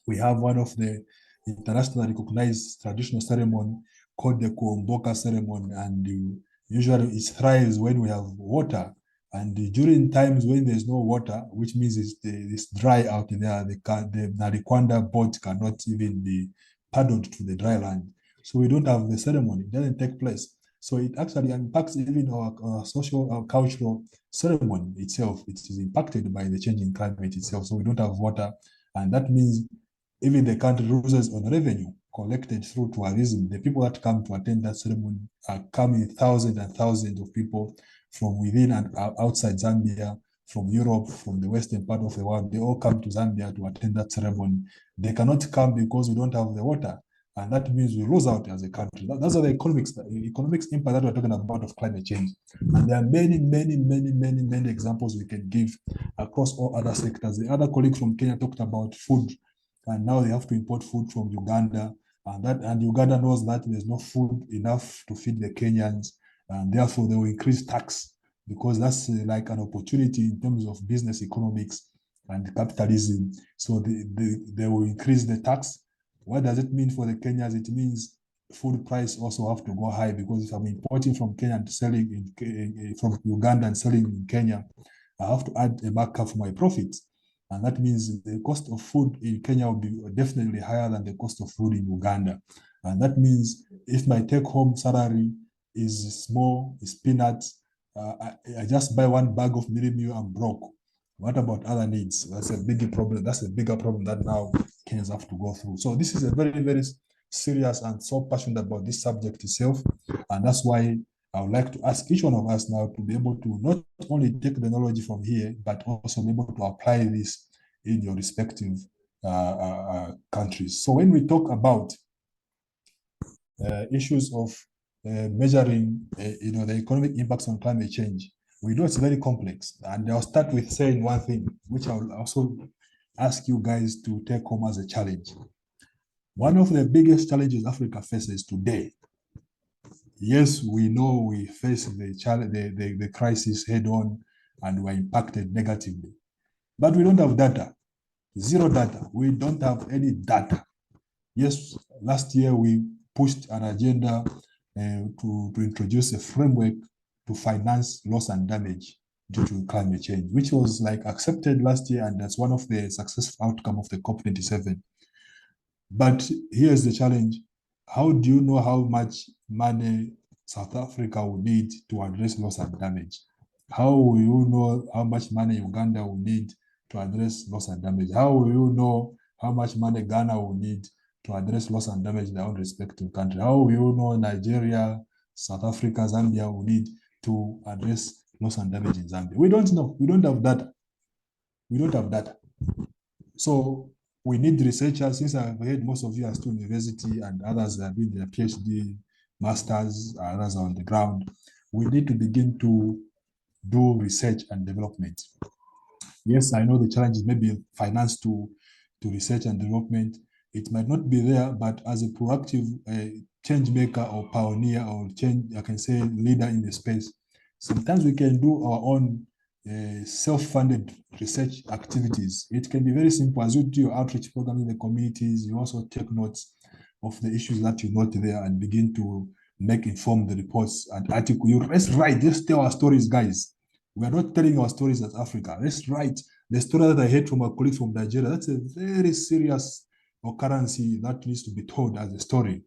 we have one of the internationally recognized traditional ceremony called the Kuomboka ceremony, and usually it thrives when we have water. And during times when there's no water, which means it's dry out there, the Narikwanda boat cannot even be paddled to the dry land. So we don't have the ceremony. It doesn't take place. So it actually impacts even our social, our cultural ceremony itself. It is impacted by the changing climate itself. So we don't have water, and that means even the country loses on revenue collected through tourism. The people that come to attend that ceremony are coming thousands and thousands of people from within and outside Zambia, from Europe, from the western part of the world. They all come to Zambia to attend that ceremony. They cannot come because we don't have the water. And that means we lose out as a country. That's the economics impact that we're talking about of climate change. And there are many examples we can give across all other sectors. The other colleague from Kenya talked about food, and now they have to import food from Uganda. And Uganda knows that there's no food enough to feed the Kenyans, and therefore they will increase tax, because that's like an opportunity in terms of business economics and capitalism. So they will increase the tax. What does it mean for the Kenyans? It means food price also have to go high, because if I'm importing from Kenya and selling from Uganda and selling in Kenya, I have to add a markup for my profits. And that means the cost of food in Kenya will be definitely higher than the cost of food in Uganda. And that means if my take-home salary is small, is peanuts, I just buy one bag of mini meal, I'm broke. What about other needs? That's a bigger problem. That's a bigger problem that now Kenyans have to go through. So this is a very serious, and so passionate about this subject itself. And that's why I would like to ask each one of us now to be able to not only take the knowledge from here, but also be able to apply this in your respective countries. So when we talk about issues of measuring, the economic impacts on climate change, we know it's very complex. And I'll start with saying one thing, which I'll also ask you guys to take home as a challenge. One of the biggest challenges Africa faces today, yes, we know we face the crisis head on, and we're impacted negatively, but we don't have data. Zero data. We don't have any data. Yes, last year we pushed an agenda to introduce a framework to finance loss and damage due to climate change, which was like accepted last year, and that's one of the successful outcome of the COP27. But here's the challenge. How do you know how much money South Africa will need to address loss and damage? How will you know how much money Uganda will need to address loss and damage? How will you know how much money Ghana will need to address loss and damage in their own respective country? How will you know Nigeria, South Africa, Zambia will need to address loss and damage in Zambia? We don't know. We don't have data. We don't have data. So we need researchers. Since I've heard most of you are still in university and others are doing their PhD, masters, others are on the ground, we need to begin to do research and development. Yes, I know the challenge is maybe finance to research and development. It might not be there, but as a proactive change maker or pioneer or change, I can say leader in the space, sometimes we can do our own self-funded research activities. It can be very simple. As you do your outreach program in the communities, you also take notes of the issues that you note there and begin to make informed reports and articles. Let's write, let's tell our stories, guys. We are not telling our stories as Africa. Let's write the story that I heard from a colleague from Nigeria. That's a very serious occurrence that needs to be told as a story.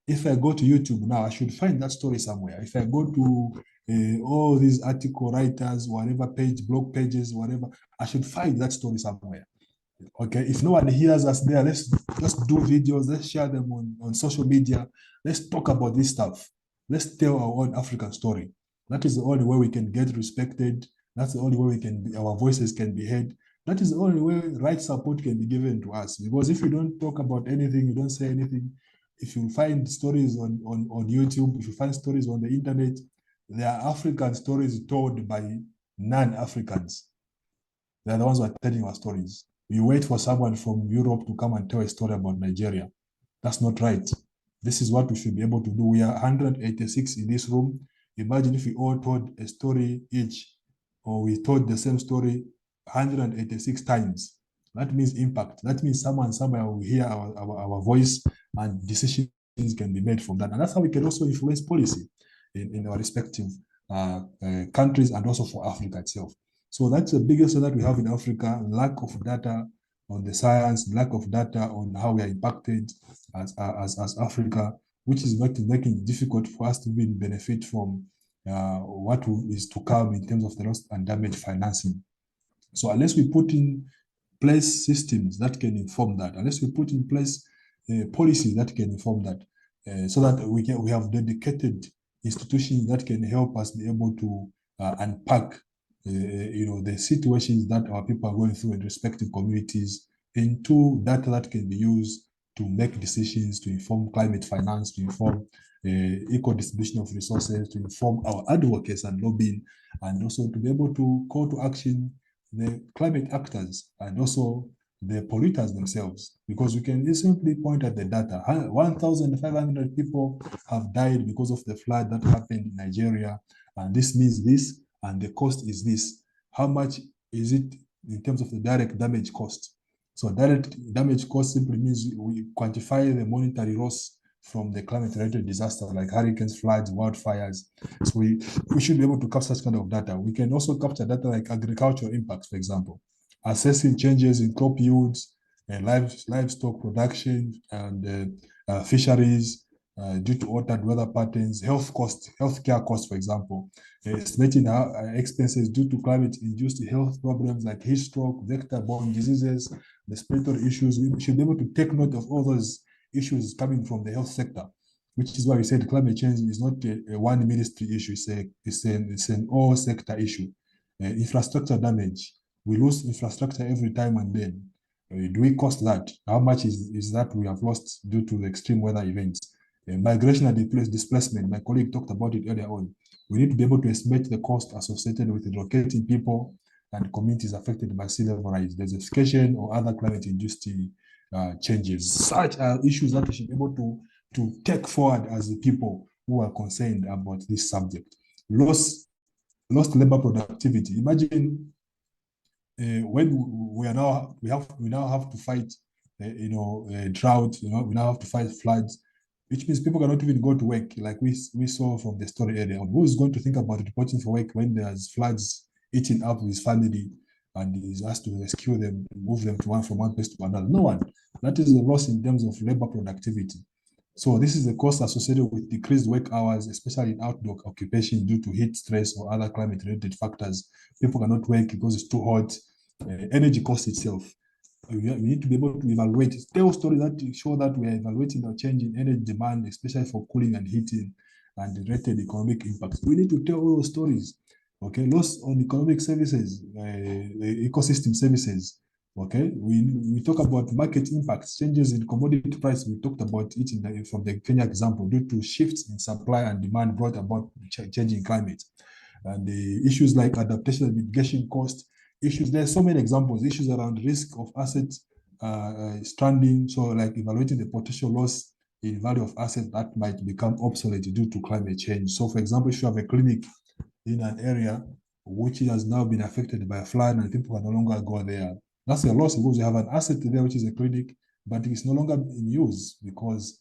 If I go to YouTube now, I should find that story somewhere. If I go to all these article writers, whatever page, blog pages, whatever, I should find that story somewhere. Okay, if no one hears us there, let's just do videos, let's share them on social media. Let's talk about this stuff. Let's tell our own African story. That is the only way we can get respected. That's the only way our voices can be heard. That is the only way right support can be given to us. Because if you don't talk about anything, you don't say anything, if you find stories on YouTube, if you find stories on the internet, there are African stories told by non-Africans. They're the ones who are telling our stories. You wait for someone from Europe to come and tell a story about Nigeria. That's not right. This is what we should be able to do. We are 186 in this room. Imagine if we all told a story each, or we told the same story 186 times. That means impact. That means someone somewhere will hear our voice, and decisions can be made from that. And that's how we can also influence policy in our respective countries, and also for Africa itself. So that's the biggest thing that we have in Africa: lack of data on the science, lack of data on how we are impacted as Africa. which is making it difficult for us to even benefit from what is to come in terms of the loss and damage financing. So unless we put in place systems that can inform that, unless we put in place policy that can inform that, so that we have dedicated institutions that can help us be able to unpack the situations that our people are going through in respective communities into data that can be used to make decisions, to inform climate finance, to inform equal distribution of resources, to inform our advocates and lobbying, and also to be able to call to action the climate actors and also the polluters themselves, because we can simply point at the data. 1,500 people have died because of the flood that happened in Nigeria, and this means this, and the cost is this. How much is it in terms of the direct damage cost? So direct damage cost simply means we quantify the monetary loss from the climate-related disaster like hurricanes, floods, wildfires. So we should be able to capture such kind of data. We can also capture data like agricultural impacts, for example, assessing changes in crop yields, livestock production, and fisheries due to altered weather patterns, healthcare costs, for example, estimating expenses due to climate-induced health problems like heat stroke, vector-borne diseases, respiratory issues. We should be able to take note of all those issues coming from the health sector, which is why we said climate change is not a one ministry issue, it's an all sector issue. Infrastructure damage, we lose infrastructure every time and then. Do we cost that? How much is that we have lost due to the extreme weather events? Migration and displacement, my colleague talked about it earlier on. We need to be able to estimate the cost associated with relocating people and communities affected by sea level rise, desertification, or other climate-induced changes. Such are issues that we should be able to take forward as the people who are concerned about this subject. Lost labor productivity. Imagine when we now have to fight, drought. We now have to fight floods, which means people cannot even go to work, like we saw from the story earlier on. Who is going to think about reporting for work when there's floods eating up his family and he has to rescue them, move them from one place to another? No one. That is a loss in terms of labor productivity. So this is a cost associated with decreased work hours, especially in outdoor occupation due to heat stress or other climate-related factors. People cannot work because it's too hot. Energy cost itself. We need to be able to evaluate, tell stories that show that we are evaluating the change in energy demand, especially for cooling and heating, and the related economic impacts. We need to tell all those stories. Okay, loss on economic services, ecosystem services. Okay, we talk about market impacts, changes in commodity price. We talked about it from the Kenya example, due to shifts in supply and demand brought about changing climate, and the issues like adaptation and mitigation cost issues. There's so many examples. Issues around risk of assets stranding. So like evaluating the potential loss in value of assets that might become obsolete due to climate change. So for example, if you have a clinic in an area which has now been affected by a flood and people can no longer go there, that's a loss because you have an asset there, which is a clinic, but it's no longer in use because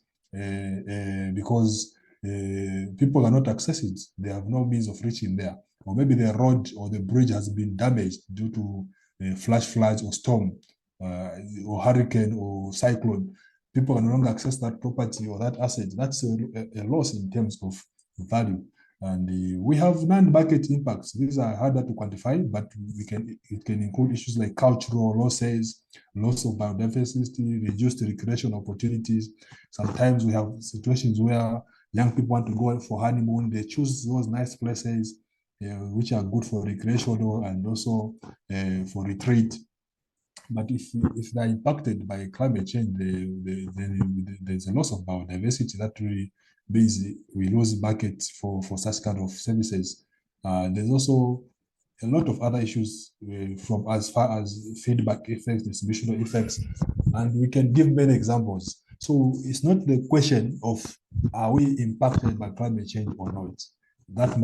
people cannot access it. They have no means of reaching there. Or maybe the road or the bridge has been damaged due to flash floods or storm or hurricane or cyclone. People can no longer access that property or that asset. That's a loss in terms of value. And we have non-market impacts. These are harder to quantify, but it can include issues like cultural losses, loss of biodiversity, reduced recreation opportunities. Sometimes we have situations where young people want to go for honeymoon. They choose those nice places which are good for recreational and also for retreat. But if they're impacted by climate change, there's a loss of biodiversity that really means we lose markets for such kind of services. There's also a lot of other issues from as far as feedback effects, distributional effects, and we can give many examples. So it's not the question of are we impacted by climate change or not. That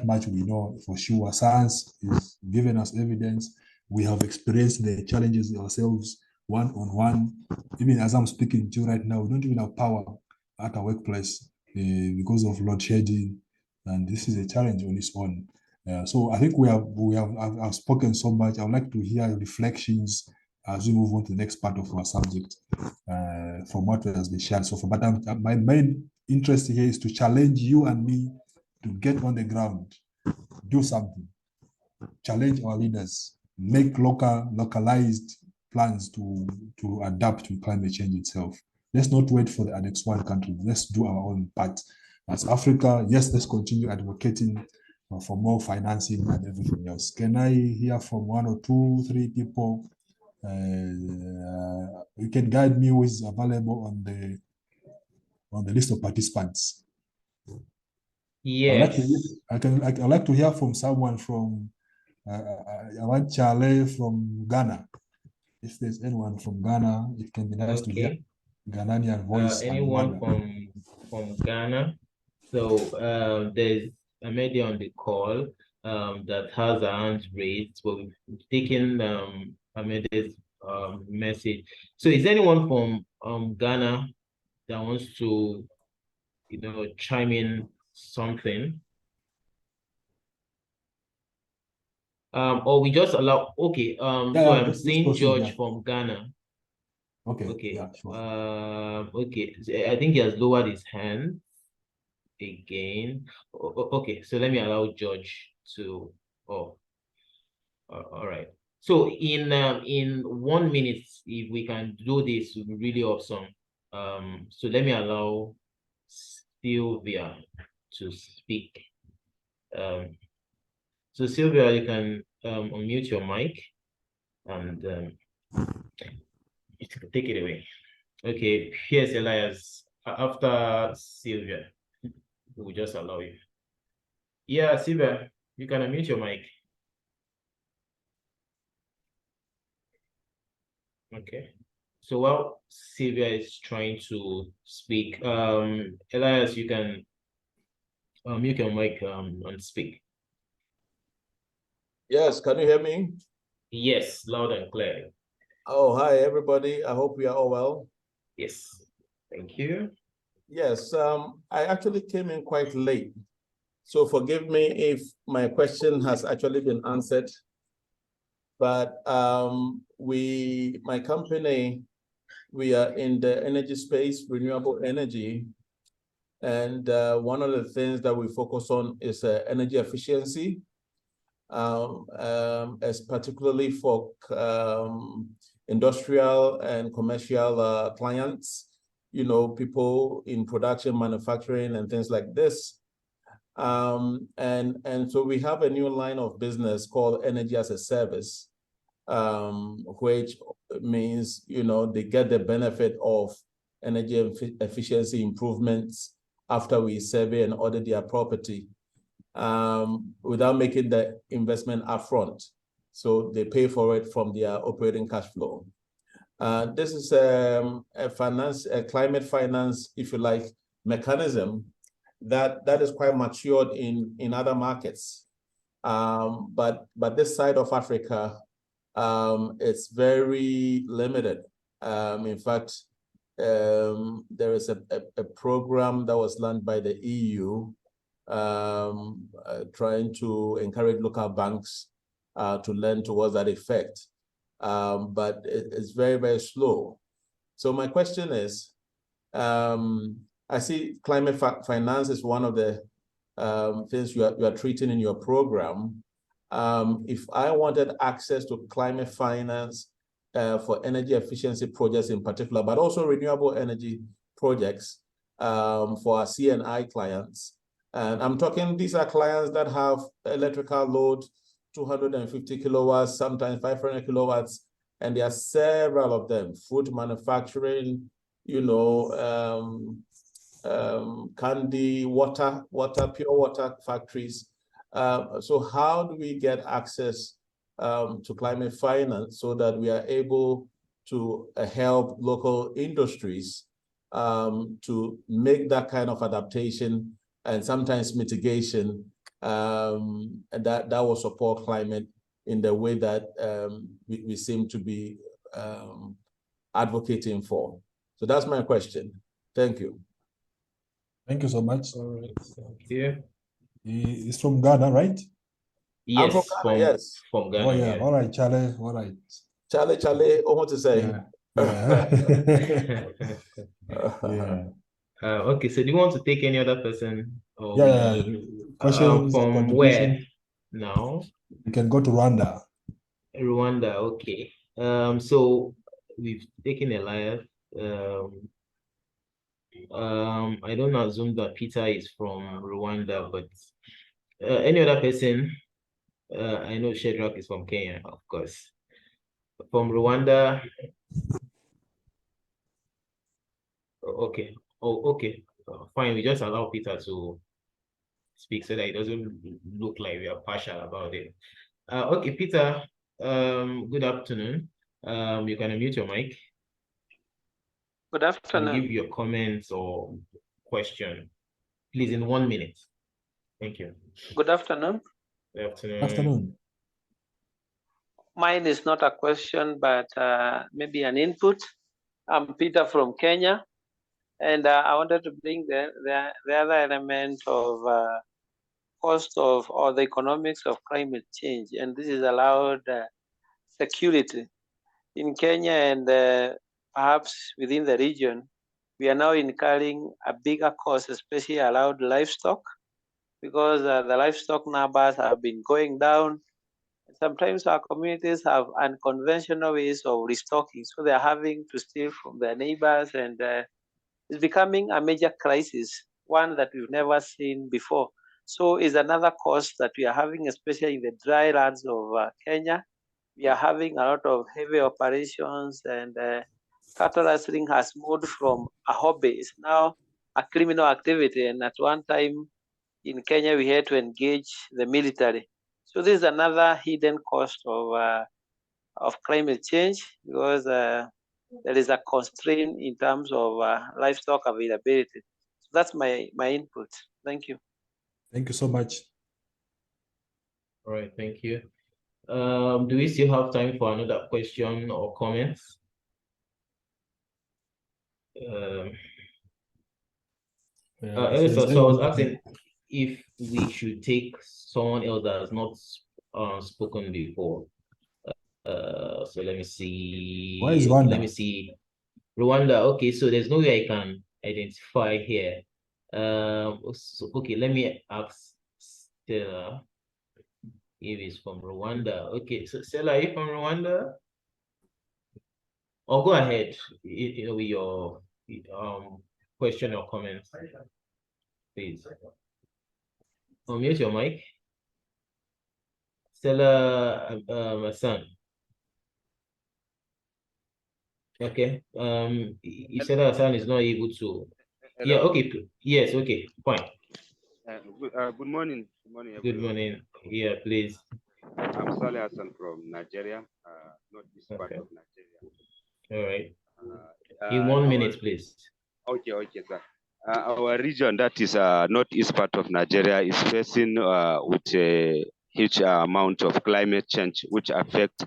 much we know for sure. Science is giving us evidence. We have experienced the challenges ourselves one-on-one. Even as I'm speaking to you right now, we don't even have power at our workplace because of load shedding, and this is a challenge on its own. So I think I've spoken so much. I would like to hear reflections as we move on to the next part of our subject from what has been shared so far. But my main interest here is to challenge you and me to get on the ground, do something, challenge our leaders, make localized plans to adapt to climate change itself. Let's not wait for the Annex 1 country. Let's do our own part. As Africa, yes, let's continue advocating for more financing and everything else. Can I hear from 1 or 2, 3 people? You can guide me who is available on the list of participants. Yes. I'd like to hear from someone from, I want Charlie from Ghana. If there's anyone from Ghana, it can be nice to hear Ghanaian voice. Anyone from Ghana? So there's a media on the call that has a hand raised, but we've taken Amede's message. So is anyone from Ghana that wants to, chime in something? Or we just allow, okay, so I'm seeing George from Ghana. Okay. Yeah, sure. Okay, so I think he has lowered his hand again. Okay, so let me allow George to, all right. So in 1 minute, if we can do this, it would be really awesome. So let me allow Sylvia to speak. So Sylvia, you can unmute your mic and take it away. Okay, here's Elias. After Sylvia, we'll just allow you. Yeah, Sylvia, you can unmute your mic. Okay. So while Sylvia is trying to speak, Elias, you can mute your mic and speak. Yes, can you hear me? Yes, loud and clear. Oh, hi, everybody. I hope we are all well. Yes, thank you. Yes, I actually came in quite late. So forgive me if my question has actually been answered. But my company, we are in the energy space, renewable energy. And one of the things that we focus on is energy efficiency. As particularly for industrial and commercial clients, people in production, manufacturing, and things like this. And so we have a new line of business called Energy as a Service, which means, they get the benefit of energy efficiency improvements after we survey and audit their property. Without making the investment upfront. So they pay for it from their operating cash flow. This is a climate finance, if you like, mechanism that is quite matured in other markets. But this side of Africa, it's very limited. In fact, there is a program that was launched by the EU trying to encourage local banks to lend towards that effect. But it's very, very slow. So my question is, I see climate finance is one of the things you are treating in your program. If I wanted access to climate finance for energy efficiency projects in particular, but also renewable energy projects for our C&I clients, and I'm talking, these are clients that have electrical load, 250 kilowatts, sometimes 500 kilowatts, and there are several of them, food manufacturing, candy, water, pure water factories. So how do we get access to climate finance so that we are able to help local industries to make that kind of adaptation and sometimes mitigation that will support climate in the way that we seem to be advocating for? So that's my question. Thank you. Thank you so much. All right, thank you. He's from Ghana, right? Yes, I'm from Ghana, yes. From Ghana. Oh yeah. All right, Charlie. All right. Charlie, what to say? Yeah. Yeah. Yeah. Okay, so do you want to take any other person? Or Yeah, questions or from where? No. You can go to Rwanda. Rwanda, okay. So we've taken Elias. I don't assume that Peter is from Rwanda, but any other person? I know Shedrack is from Kenya, of course. From Rwanda. Okay. Oh, okay. Fine. We just allow Peter to speak so that it doesn't look like we are partial about it. Okay, Peter. Good afternoon. You can unmute your mic. Good afternoon. Give your comments or question, please, in 1 minute. Thank you. Good afternoon. Good afternoon. Afternoon. Mine is not a question, but maybe an input. I'm Peter from Kenya, and I wanted to bring the other element of cost of or the economics of climate change, and this is allowed security in Kenya and perhaps within the region. We are now incurring a bigger cost, especially allowed livestock, because the livestock numbers have been going down. Sometimes our communities have unconventional ways of restocking, so they're having to steal from their neighbors, and it's becoming a major crisis, one that we've never seen before. So it's another cost that we are having, especially in the dry lands of Kenya. We are having a lot of heavy operations, and cattle rustling has moved from a hobby, it's now a criminal activity. And at one time in Kenya, we had to engage the military. So this is another hidden cost of climate change, because there is a constraint in terms of livestock availability. So that's my input. Thank you. Thank you so much. All right, thank you. Do we still have time for another question or comments? So I was asking if we should take someone else that has not spoken before. So let me see. Where is Rwanda? Let me see. Rwanda. Okay, so there's no way I can identify here. So, okay, let me ask Stella if he's from Rwanda. Okay, so Stella, are you from Rwanda? Or go ahead, with your question or comment, please. Unmute your mic. Stella Hassan. Okay. Stella Hassan is not able to. Hello? Yeah. Okay. Yes. Okay. Fine. Good morning. Good morning, everyone. Good morning. Yeah, please. I'm Saleh Hassan from Nigeria, not this part of Nigeria. All right. In 1 minute, please. Okay, sir. Our region, that is northeast part of Nigeria, is facing with a huge amount of climate change, which affect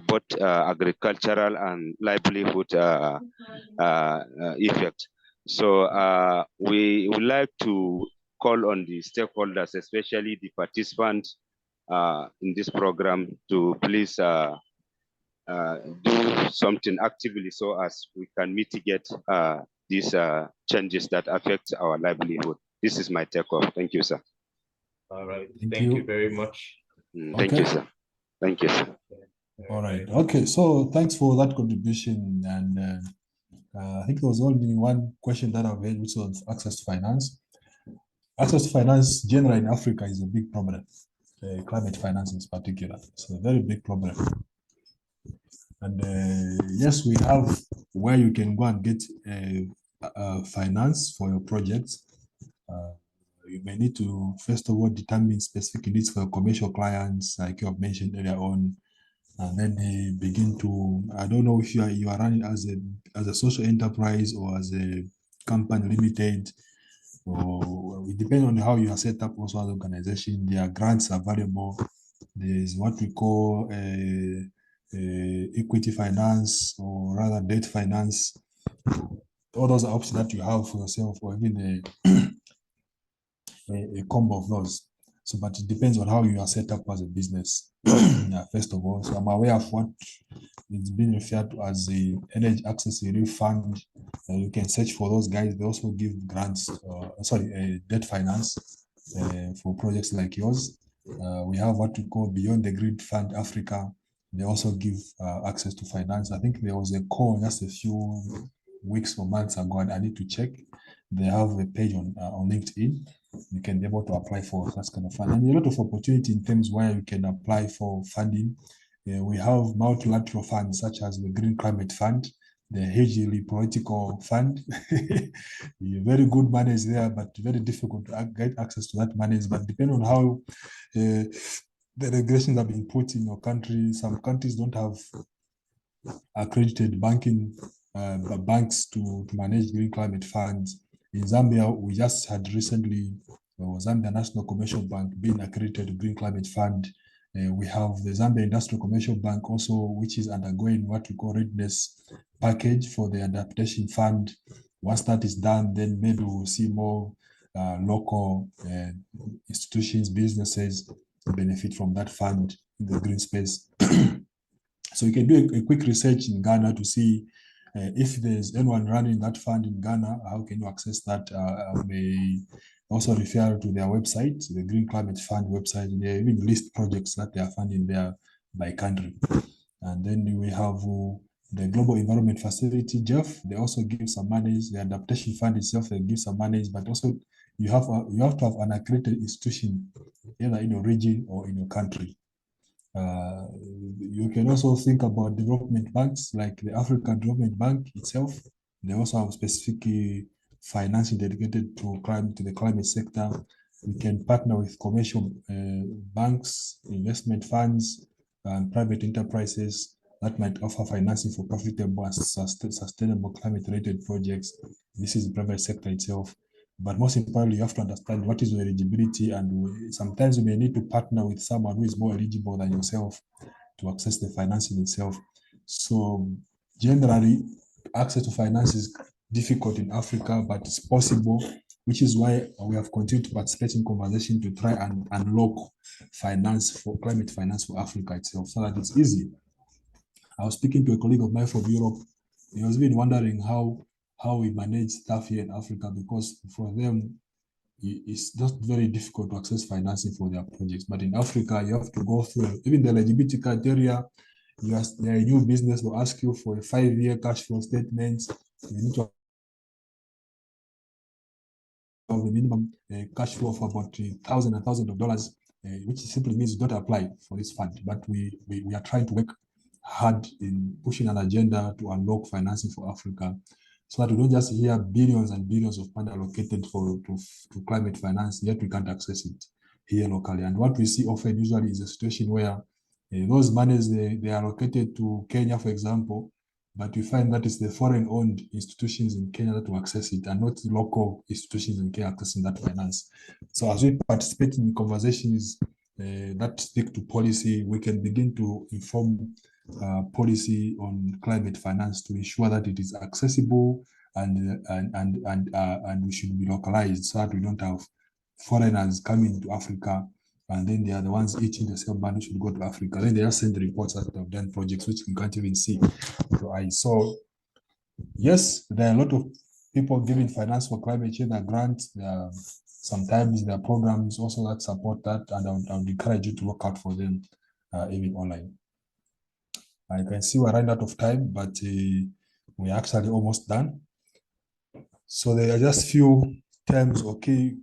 both agricultural and livelihood effect. So we would like to call on the stakeholders, especially the participants in this program, to please do something actively so as we can mitigate these changes that affect our livelihood. This is my take-off. Thank you, sir. All right. Thank you very much. Thank you, sir. Thank you, sir. All right. Okay. So thanks for that contribution. And I think there was only one question that I've had, which was access to finance. Access to finance generally in Africa is a big problem. Climate finance in particular. It's a very big problem. And yes, we have where you can go and get finance for your projects. You may need to, first of all, determine specific needs for your commercial clients, like you have mentioned earlier on. And then they begin to, I don't know if you are running as a social enterprise or as a company limited, or it depends on how you are set up also as an organization. Their grants are available. There's what we call equity finance, or rather debt finance. All those are options that you have for yourself, or even a combo of those. So, but it depends on how you are set up as a business. First of all, so I'm aware of what is being referred to as the Energy Access Relief Fund. You can search for those guys. They also give grants, debt finance for projects like yours. We have what we call Beyond the Grid Fund Africa. They also give access to finance. I think there was a call just a few weeks or months ago, and I need to check. They have a page on LinkedIn. You can be able to apply for that kind of fund. And a lot of opportunity in terms where you can apply for funding. We have multilateral funds such as the Green Climate Fund, the hugely political fund. Very good money is there, but very difficult to get access to that money. But depending on how the regulations have been put in your country, some countries don't have accredited banking banks to manage green climate funds. In Zambia, we just had recently Zambia National Commercial Bank being accredited Green Climate Fund. We have the Zambia Industrial Commercial Bank also, which is undergoing what we call readiness package for the adaptation fund. Once that is done, then maybe we'll see more local institutions, businesses benefit from that fund in the green space. So you can do a quick research in Ghana to see if there's anyone running that fund in Ghana, how can you access that? I may also refer to their website, the Green Climate Fund website. They even list projects that they are funding there by country. And then we have the Global Environment Facility, Jeff. They also give some monies. The Adaptation Fund itself, they give some monies, but also you have to have an accredited institution, either in your region or in your country. You can also think about development banks like the African Development Bank itself. They also have specific financing dedicated to the climate sector. You can partner with commercial banks, investment funds, and private enterprises that might offer financing for profitable and sustainable climate-related projects. This is the private sector itself. But most importantly, you have to understand what is your eligibility, and sometimes you may need to partner with someone who is more eligible than yourself to access the financing itself. So generally, access to finance is difficult in Africa, but it's possible, which is why we have continued to participate in conversation to try and unlock climate finance for Africa itself, so that it's easy. I was speaking to a colleague of mine from Europe. He was been wondering how we manage stuff here in Africa, because for them, it's just very difficult to access financing for their projects. But in Africa, you have to go through even the eligibility criteria. They're a new business, will ask you for a 5-year cash flow statement. You need to have a minimum cash flow of about $1,000 of dollars, which simply means you don't apply for this fund. But we are trying to work hard in pushing an agenda to unlock financing for Africa, so that we don't just hear billions and billions of money allocated to climate finance, yet we can't access it here locally. And what we see often usually is a situation where those monies, they are allocated to Kenya, for example, but we find that it's the foreign-owned institutions in Kenya that will access it, and not local institutions in Kenya accessing that finance. So as we participate in conversations that speak to policy, we can begin to inform policy on climate finance to ensure that it is accessible and we should be localized, so that we don't have foreigners coming to Africa and then they are the ones eating the same money should go to Africa. Then they just send reports that they've done projects which you can't even see. So I saw, yes, there are a lot of people giving finance for climate change, there are grants, sometimes there are programs also that support that, and I would encourage you to look out for them even online. I can see we're running out of time, but we're actually almost done. So there are just few terms or key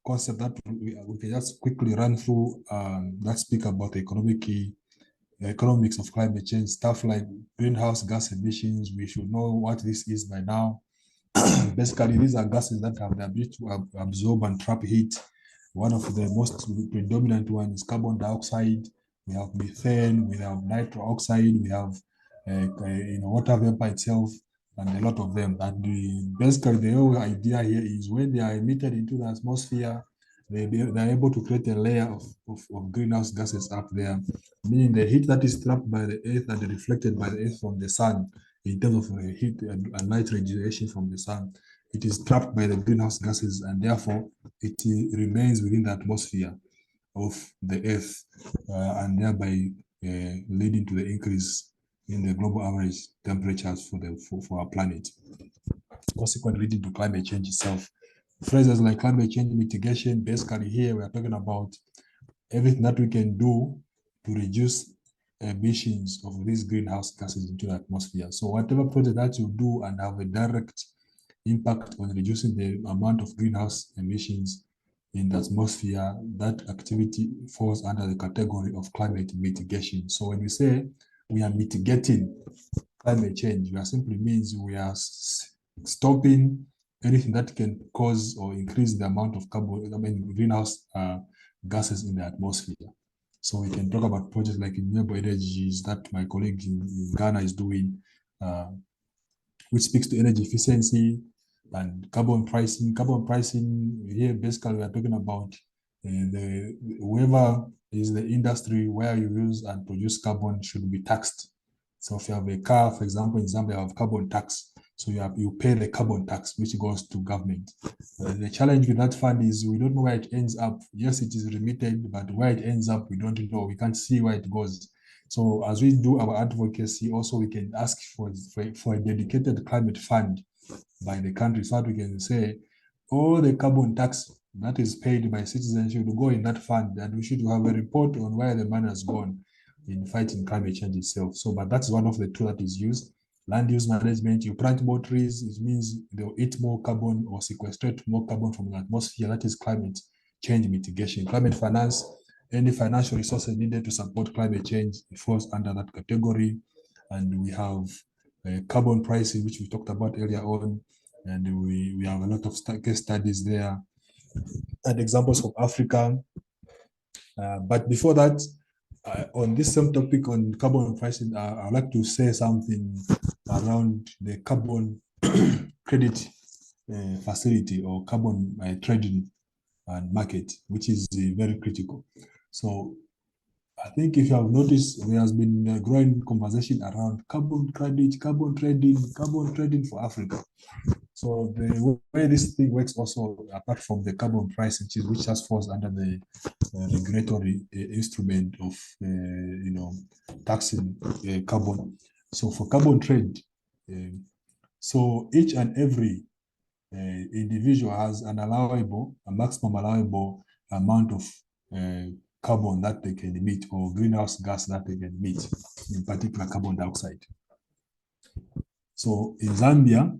concepts that we can just quickly run through that speak about the economics of climate change, stuff like greenhouse gas emissions. We should know what this is by now. Basically, these are gases that have the ability to absorb and trap heat. One of the most predominant ones is carbon dioxide. We have methane, we have nitrous oxide, we have water vapor itself, and a lot of them. And basically, the whole idea here is when they are emitted into the atmosphere, they're able to create a layer of greenhouse gases up there, meaning the heat that is trapped by the earth and reflected by the earth from the sun, in terms of heat and light radiation from the sun, it is trapped by the greenhouse gases, and therefore it remains within the atmosphere. of the earth, and thereby leading to the increase in the global average temperatures for our planet, consequently leading to climate change itself. Phrases like climate change mitigation, basically here we are talking about everything that we can do to reduce emissions of these greenhouse gases into the atmosphere. So whatever project that you do and have a direct impact on reducing the amount of greenhouse emissions in the atmosphere, that activity falls under the category of climate mitigation. So when we say we are mitigating climate change, that simply means we are stopping anything that can cause or increase the amount of greenhouse gases in the atmosphere. So we can talk about projects like renewable energies that my colleague in Ghana is doing, which speaks to energy efficiency and carbon pricing. Carbon pricing here, basically, we are talking about whoever is the industry where you use and produce carbon should be taxed. So if you have a car, for example, in Zambia, you have carbon tax. So you pay the carbon tax, which goes to government. The challenge with that fund is we don't know where it ends up. Yes, it is remitted, but where it ends up, we don't know. We can't see where it goes. So as we do our advocacy, also we can ask for a dedicated climate fund by the country, so that we can say all the carbon tax that is paid by citizens should go in that fund, and we should have a report on where the money has gone in fighting climate change itself. So, but that's one of the tools that is used. Land use management, you plant more trees, it means they'll eat more carbon or sequestrate more carbon from the atmosphere. That is climate change mitigation. Climate finance, any financial resources needed to support climate change falls under that category. And we have carbon pricing, which we talked about earlier on, and we have a lot of case studies there and examples from Africa. But before that, on this same topic on carbon pricing, I'd like to say something around the carbon credit facility or carbon trading and market, which is very critical. So I think if you have noticed, there has been a growing conversation around carbon credit, carbon trading for Africa. So the way this thing works also, apart from the carbon price, which just falls under the regulatory instrument of taxing carbon. So for carbon trade, so each and every individual has a maximum allowable amount of carbon that they can emit, or greenhouse gas that they can emit, in particular carbon dioxide. So in Zambia,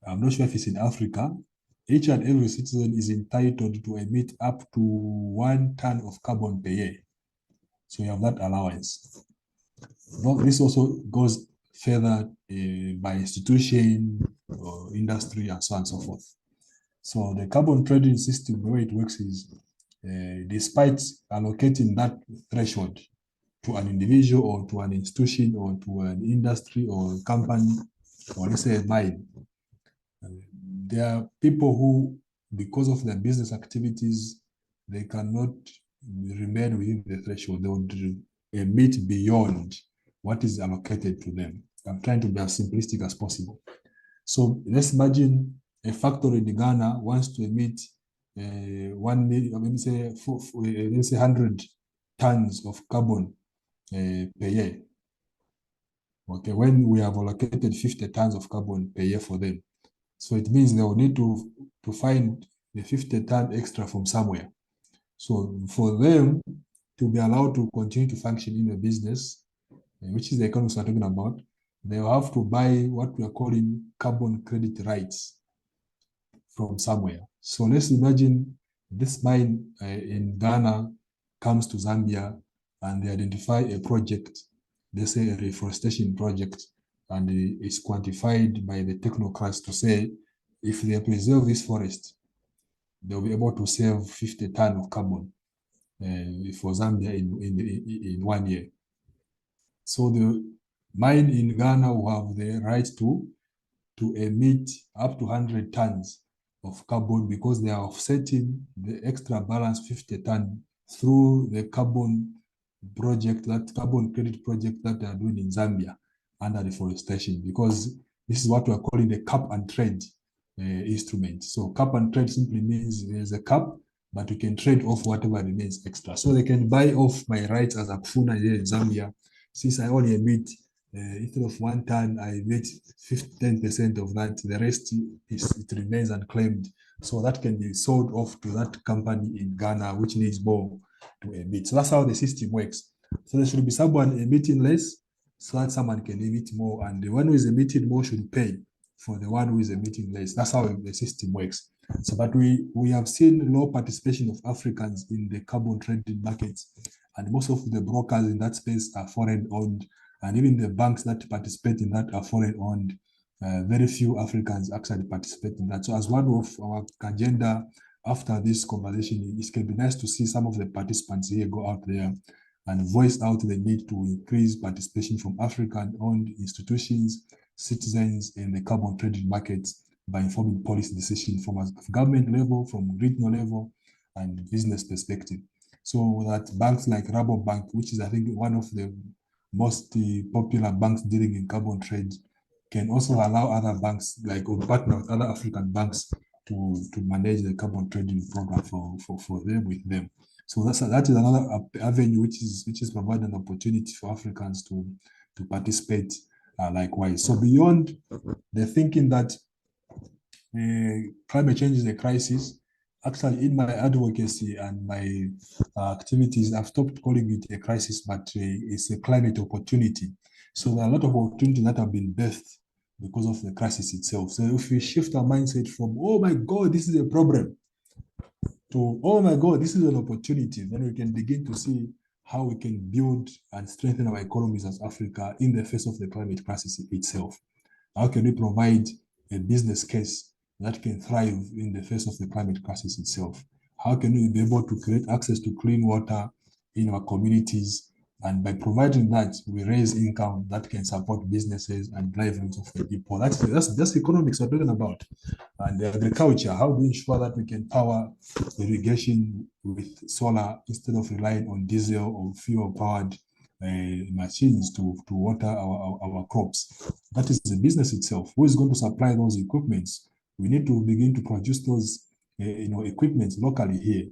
I'm not sure if it's in Africa, each and every citizen is entitled to emit up to 1 ton of carbon per year. So you have that allowance. But this also goes further by institution or industry and so on and so forth. So the carbon trading system, the way it works is, despite allocating that threshold to an individual or to an institution or to an industry or company, or let's say a mine, there are people who, because of their business activities, they cannot remain within the threshold. They would emit beyond what is allocated to them. I'm trying to be as simplistic as possible. So let's imagine a factory in Ghana wants to emit 1 million, let me say 100 tons of carbon per year. Okay, when we have allocated 50 tons of carbon per year for them. So it means they will need to find the 50 ton extra from somewhere. So for them to be allowed to continue to function in a business, which is the economics we're talking about, they will have to buy what we are calling carbon credit rights from somewhere. So let's imagine this mine in Ghana comes to Zambia and they identify a project, they say a reforestation project, and it's quantified by the technocrats to say, if they preserve this forest, they'll be able to save 50 tons of carbon for Zambia in 1 year. So the mine in Ghana will have the right to emit up to 100 tons of carbon, because they are offsetting the extra balance 50 tons through the carbon project, that carbon credit project that they are doing in Zambia under reforestation, because this is what we are calling the cap and trade instrument. So cap and trade simply means there's a cap but you can trade off whatever remains extra. So they can buy off my rights as a Kufuna here in Zambia. Since I only emit, instead of 1 ton, I emit 10% of that. The rest it remains unclaimed. So that can be sold off to that company in Ghana, which needs more to emit. So that's how the system works. So there should be someone emitting less so that someone can emit more. And the one who is emitting more should pay for the one who is emitting less. That's how the system works. So, but we have seen low participation of Africans in the carbon trading markets, and most of the brokers in that space are foreign owned, and even the banks that participate in that are foreign owned. Very few Africans actually participate in that. So, as one of our agenda after this conversation, it can be nice to see some of the participants here go out there and voice out the need to increase participation from African-owned institutions, citizens in the carbon trading markets by informing policy decisions from a government level, from regional level, and business perspective. So that banks like Rabobank, which is I think one of the most popular banks dealing in carbon trade, can also allow other banks like or partner with other African banks to manage the carbon trading program for them with them. So that is another avenue which is providing an opportunity for Africans to participate likewise. So beyond the thinking that climate change is a crisis, actually in my advocacy and my activities, I've stopped calling it a crisis, but it's a climate opportunity. So there are a lot of opportunities that have been birthed because of the crisis itself. So if we shift our mindset from, oh my God, this is a problem, to, oh my God, this is an opportunity, then we can begin to see how we can build and strengthen our economies as Africa in the face of the climate crisis itself. How can we provide a business case that can thrive in the face of the climate crisis itself? How can we be able to create access to clean water in our communities? And by providing that, we raise income that can support businesses and livelihoods of the people. That's economics we're talking about. And the agriculture, how do we ensure that we can power irrigation with solar instead of relying on diesel or fuel-powered machines to water our crops? That is the business itself. Who is going to supply those equipments? We need to begin to produce those equipments locally here,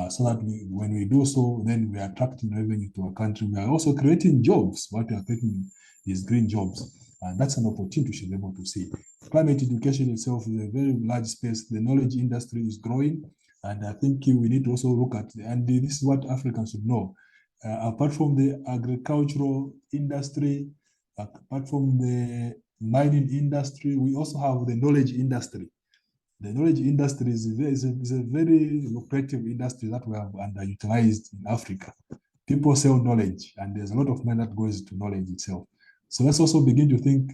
so that when we do so, then we are attracting revenue to our country. We are also creating jobs. What we are creating is green jobs. And that's an opportunity we should be able to see. Climate education itself is a very large space. The knowledge industry is growing. And I think we need to also look at, and this is what Africans should know. Apart from the agricultural industry, apart from the mining industry, we also have the knowledge industry. The knowledge industry is a very lucrative industry that we have underutilized in Africa. People sell knowledge, and there's a lot of money that goes to knowledge itself. So let's also begin to think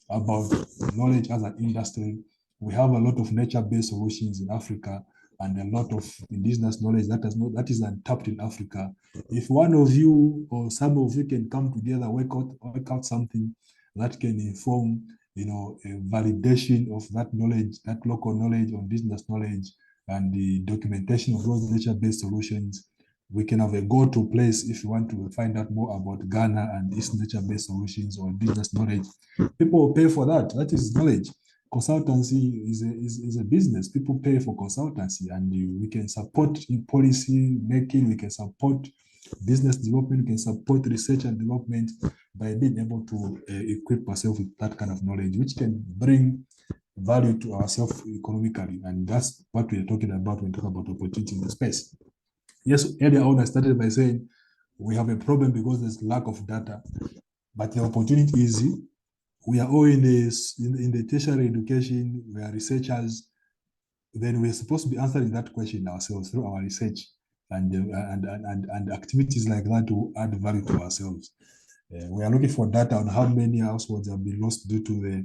about knowledge as an industry. We have a lot of nature-based solutions in Africa and a lot of indigenous knowledge that is untapped in Africa. If one of you or some of you can come together, work out something that can inform, a validation of that knowledge, that local knowledge or business knowledge, and the documentation of those nature-based solutions, we can have a go-to place if you want to find out more about Ghana and its nature-based solutions or business knowledge. People will pay for that. That is knowledge. Consultancy is a business. People pay for consultancy, and we can support in policy making, we can support business development, we can support research and development by being able to equip ourselves with that kind of knowledge, which can bring value to ourselves economically. And that's what we're talking about when we talk about opportunity in the space. Yes, earlier on I started by saying we have a problem because there's lack of data, but the opportunity is we are all in the tertiary education, we are researchers, then we're supposed to be answering that question ourselves through our research and activities like that to add value to ourselves. We are looking for data on how many households have been lost due to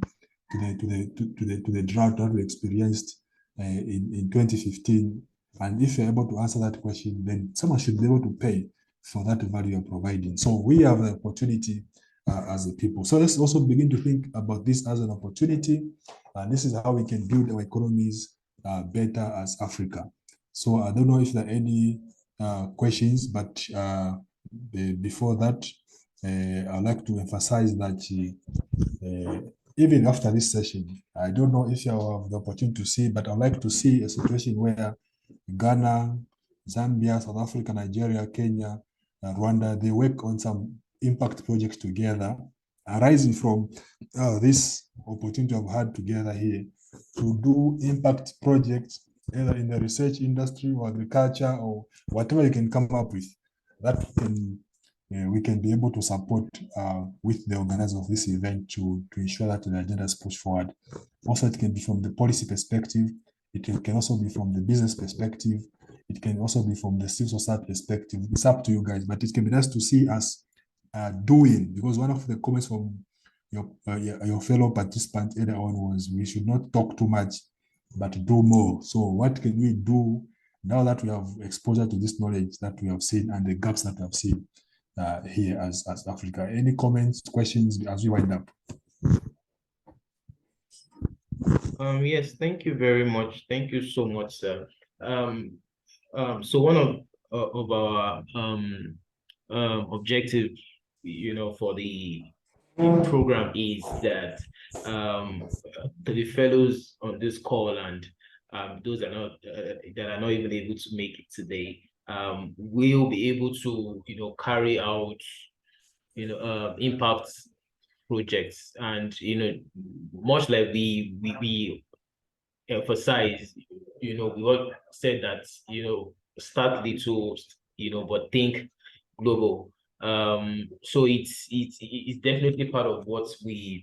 the drought that we experienced in 2015. And if you're able to answer that question, then someone should be able to pay for that value you're providing. So we have the opportunity as a people. So let's also begin to think about this as an opportunity. And this is how we can build our economies better as Africa. So I don't know if there are any questions, but before that, I'd like to emphasize that even after this session, I don't know if you have the opportunity to see, but I'd like to see a situation where Ghana Zambia, South Africa, Nigeria, Kenya, Rwanda, they work on some impact projects together, arising from this opportunity I've had together here to do impact projects, either in the research industry or agriculture or whatever you can come up with, that we can be able to support with the organizer of this event to ensure that the agenda is pushed forward. Also, it can be from the policy perspective. It can also be from the business perspective. It can also be from the civil society perspective. It's up to you guys, but it can be nice to see us doing, because one of the comments from your fellow participant earlier on was we should not talk too much, but do more. So what can we do now that we have exposure to this knowledge that we have seen and the gaps that we have seen here as Africa? Any comments, questions as we wind up? Yes, thank you very much. Thank you so much, sir. So one of our objectives, for the program is that the fellows on this call and those that are not even able to make it today will be able to carry out impact projects, and much like we emphasize, we all said that start little, but think global. So it's definitely part of what we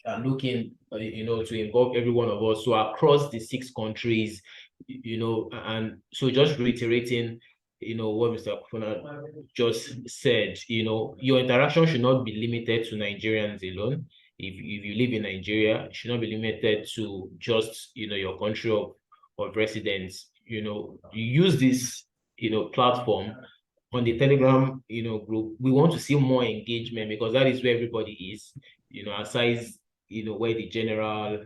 are looking to involve every one of us. So across the 6 countries, and so just reiterating what Mr. Kufuna just said, your interaction should not be limited to Nigerians alone. If you live in Nigeria, it should not be limited to just your country of residence. You use this platform on the Telegram group. We want to see more engagement, because that is where everybody is, aside where the general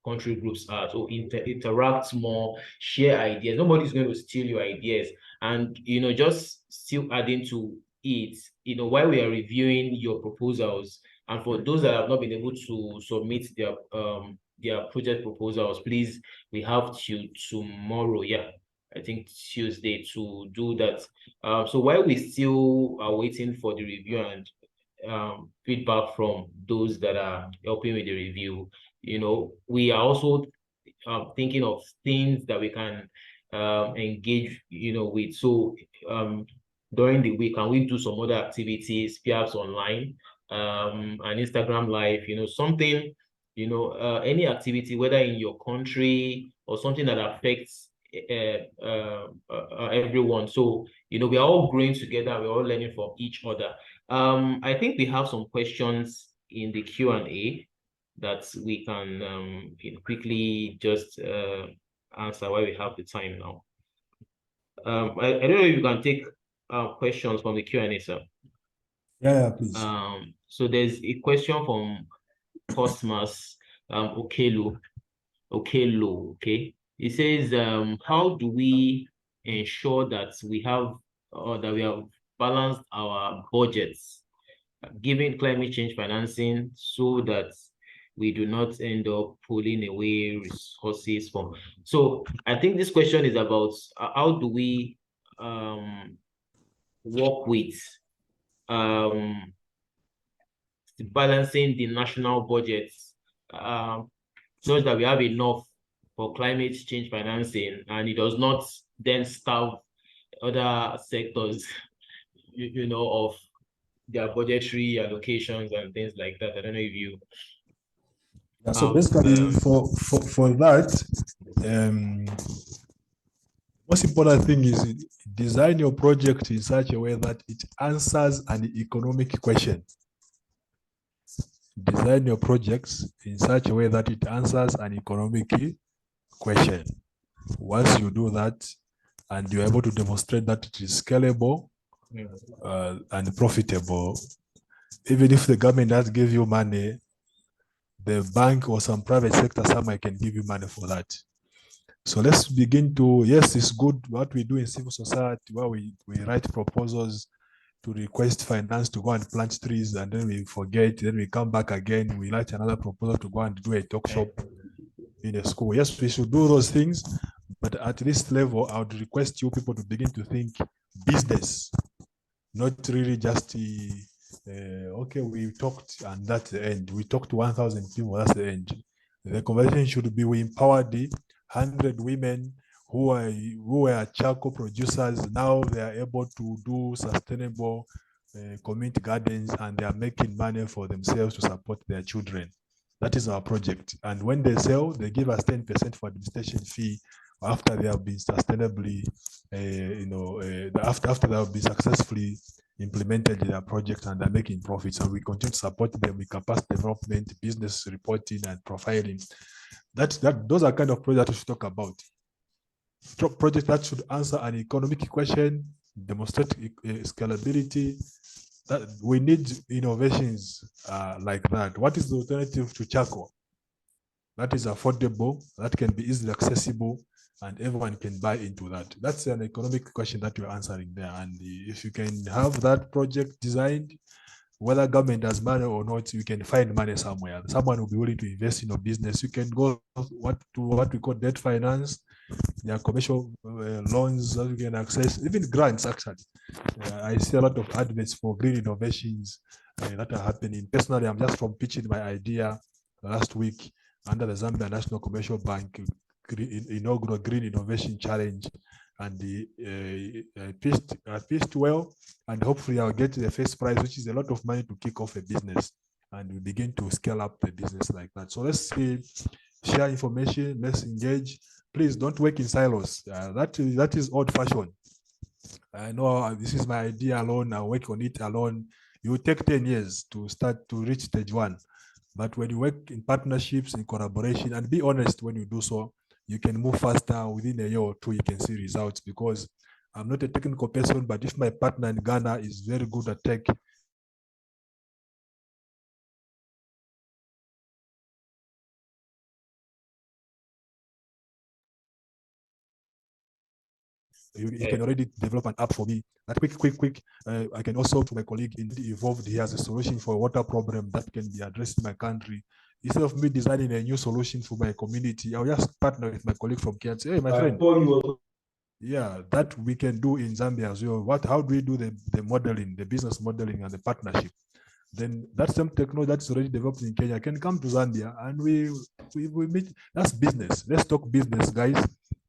country groups are. So interact more, share ideas. Nobody's going to steal your ideas. And just still adding to it, while we are reviewing your proposals, and for those that have not been able to submit their project proposals, please, we have till tomorrow, I think Tuesday, to do that. So while we still are waiting for the review and feedback from those that are helping with the review, we are also thinking of things that we can engage with. So during the week, can we do some other activities, perhaps online, an Instagram live, something, any activity, whether in your country or something that affects everyone. So we are all growing together, we're all learning from each other. I think we have some questions in the Q&A that we can quickly just answer while we have the time now. I don't know if you can take questions from the Q&A, sir. Yeah, please. So there's a question from Cosmas Okelo, okay? It says, how do we ensure that we have balanced our budgets, given climate change financing, so that we do not end up pulling away resources from? So I think this question is about how do we work with balancing the national budgets so that we have enough for climate change financing, and it does not then starve other sectors, of their budgetary allocations and things like that. I don't know if you. Yeah, so basically, for that, most important thing is design your project in such a way that it answers an economic question. Design your projects in such a way that it answers an economic question. Once you do that, and you're able to demonstrate that it is scalable and profitable, even if the government does give you money, the bank or some private sector somewhere can give you money for that. So let's begin to, yes, it's good what we do in civil society, where we write proposals to request finance to go and plant trees, and then we forget, then we come back again, we write another proposal to go and do a talk shop in a school. Yes, we should do those things, But at this level, I would request you people to begin to think business, not really just okay, we talked and that's the end. We talked to 1,000 people, that's the end. The conversation should be we empowered the 100 women who were charcoal producers. Now they are able to do sustainable community gardens, and they are making money for themselves to support their children. That is our project. And when they sell, they give us 10% for administration fee after they have been sustainably, after they have been successfully implemented their project and they're making profits. And we continue to support them with capacity development, business reporting, and profiling. Those are kind of projects we should talk about. Projects that should answer an economic question, demonstrate scalability. That we need innovations like that. What is the alternative to charcoal? That is affordable, that can be easily accessible, and everyone can buy into that. That's an economic question that you're answering there. And if you can have that project designed, whether government has money or not, you can find money somewhere. Someone will be willing to invest in your business. You can go to what we call debt finance. There are commercial loans that you can access, even grants actually. I see a lot of adverts for green innovations that are happening. Personally, I'm just from pitching my idea last week under the Zambia National Commercial Bank inaugural Green Innovation Challenge, and I pitched well, and hopefully I'll get the first prize, which is a lot of money to kick off a business, and we begin to scale up the business like that. So let's share information, let's engage. Please don't work in silos. That is old-fashioned. I know this is my idea alone. I'll work on it alone. It will take 10 years to start to reach stage 1. But when you work in partnerships, in collaboration, and be honest when you do so, you can move faster. Within a year or 2, you can see results, because I'm not a technical person, but if my partner in Ghana is very good at tech, he can already develop an app for me. That quick. I can also, to my colleague involved, he has a solution for a water problem that can be addressed in my country. Instead of me designing a new solution for my community, I'll just partner with my colleague from Kenya and say, hey, my friend, yeah, that we can do in Zambia as well. How do we do the modeling, the business modeling and the partnership? Then that same technology that's already developed in Kenya can come to Zambia, and we meet. That's business. Let's talk business, guys.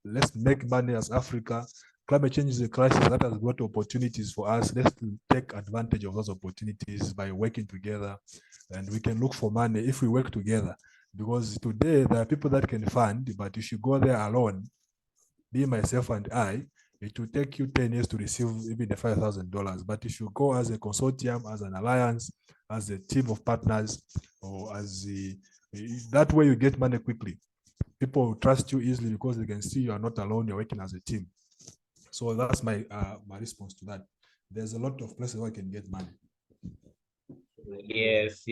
Let's make money as Africa. Climate change is a crisis that has brought opportunities for us. Let's take advantage of those opportunities by working together, and we can look for money if we work together. Because today there are people that can fund, but if you go there alone, be myself and I, it will take you 10 years to receive even the $5,000. But if you go as a consortium, as an alliance, as a team of partners, or that way you get money quickly. People will trust you easily because they can see you are not alone, you're working as a team. So that's my response to that. There's a lot of places where I can get money. Yes.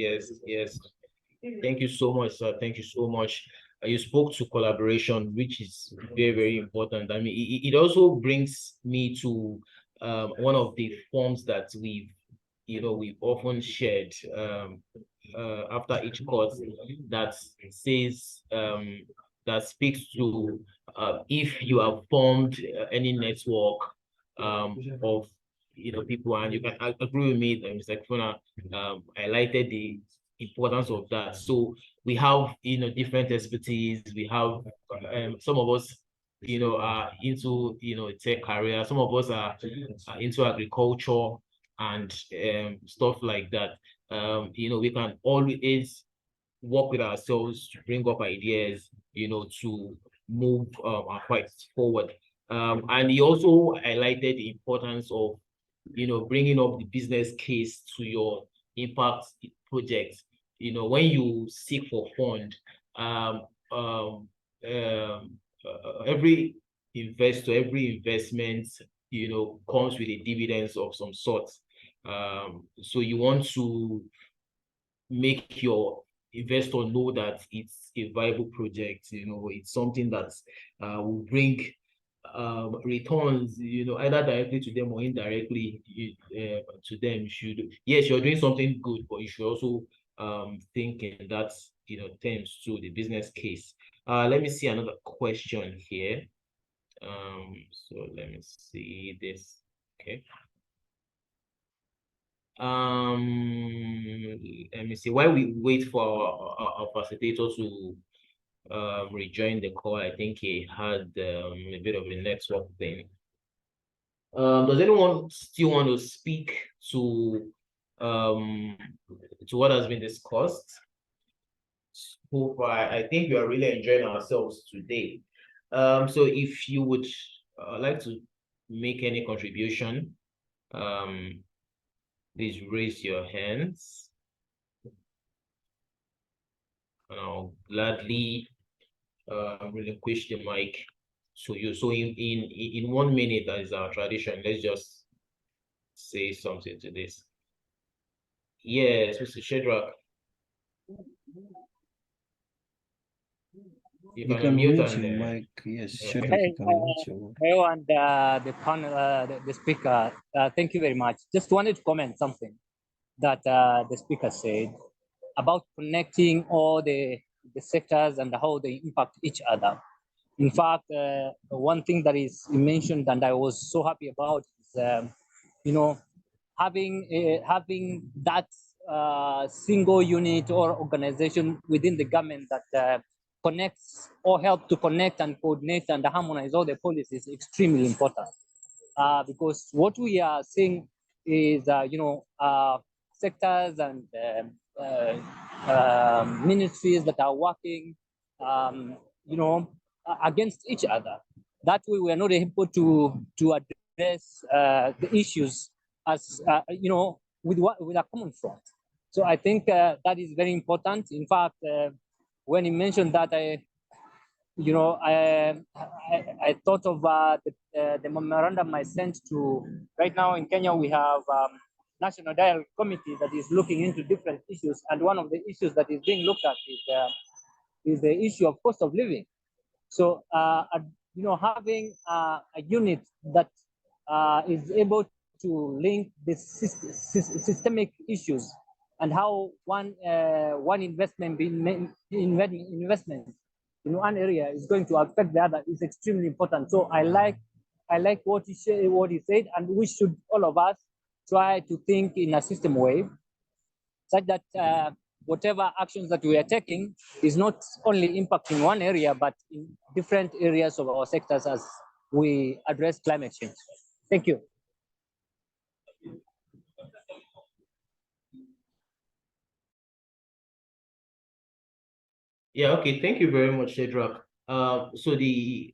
Thank you so much, sir. Thank you so much. You spoke to collaboration, which is very, very important. I mean, it also brings me to one of the forms that we've often shared after each course that says that speaks to if you have formed any network of people, and you can agree with me that Mr. Kifuna highlighted the importance of that. So we have different expertise. We have some of us are into tech career. Some of us are into agriculture and stuff like that. We can always work with ourselves to bring up ideas, to move our fights forward. And he also highlighted the importance of, bringing up the business case to your impact project. When you seek for fund, every investor, every investment, comes with a dividends of some sort. So you want to make your investor know that it's a viable project, it's something that will bring returns, either directly to them or indirectly to them. Yes, you're doing something good, but you should also think in that terms to the business case. Let me see another question here. So let me see this. Okay. Let me see. While we wait for our facilitator to rejoin the call, I think he had a bit of a network thing. Does anyone still want to speak to what has been discussed? So far, I think we are really enjoying ourselves today. So if you would like to make any contribution, please raise your hands, and I'll gladly relinquish the mic to you. So in 1 minute, that is our tradition. Let's just say something to this. Yes, Mr. Shedrack. You can mute your mic. Yes, Shedrack, you can mute your mic. Hello, and the panel, the speaker. Thank you very much. Just wanted to comment something that the speaker said about connecting all the sectors and how they impact each other. In fact, one thing that is mentioned and I was so happy about is, you know, having that single unit or organization within the government that connects or help to connect and coordinate and harmonize all the policies is extremely important. Because what we are seeing is, sectors and ministries that are working, against each other. That way, we are not able to address the issues as with a common front. So I think that is very important. In fact, when he mentioned that, I thought of the memorandum I sent to. Right now in Kenya, we have National Dialogue Committee that is looking into different issues, and one of the issues that is being looked at is the issue of cost of living. So, having a unit that is able to link the systemic issues and how one investment in one area is going to affect the other is extremely important. So I like what he said, and we should, all of us, try to think in a system way, such that whatever actions that we are taking is not only impacting one area, but in different areas of our sectors as we address climate change. Thank you. Yeah, okay, thank you very much, Shedrack. So Mr.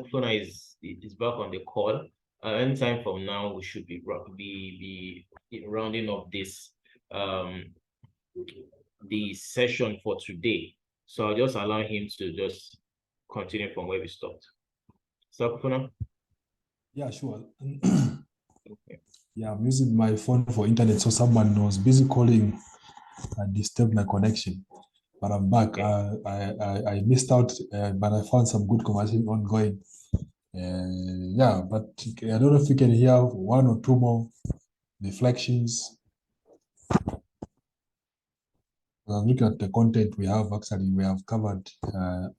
Kufuna is back on the call. Anytime from now, we should be rounding up this the session for today. So I'll just allow him to just continue from where we stopped. Mr. Kufuna? Yeah, sure. Okay. Yeah, I'm using my phone for internet, so someone was busy calling and disturbed my connection. But I'm back. Okay. I missed out, but I found some good conversation ongoing. Yeah, but I don't know if you can hear one or two more reflections. I'm looking at the content we have. Actually, we have covered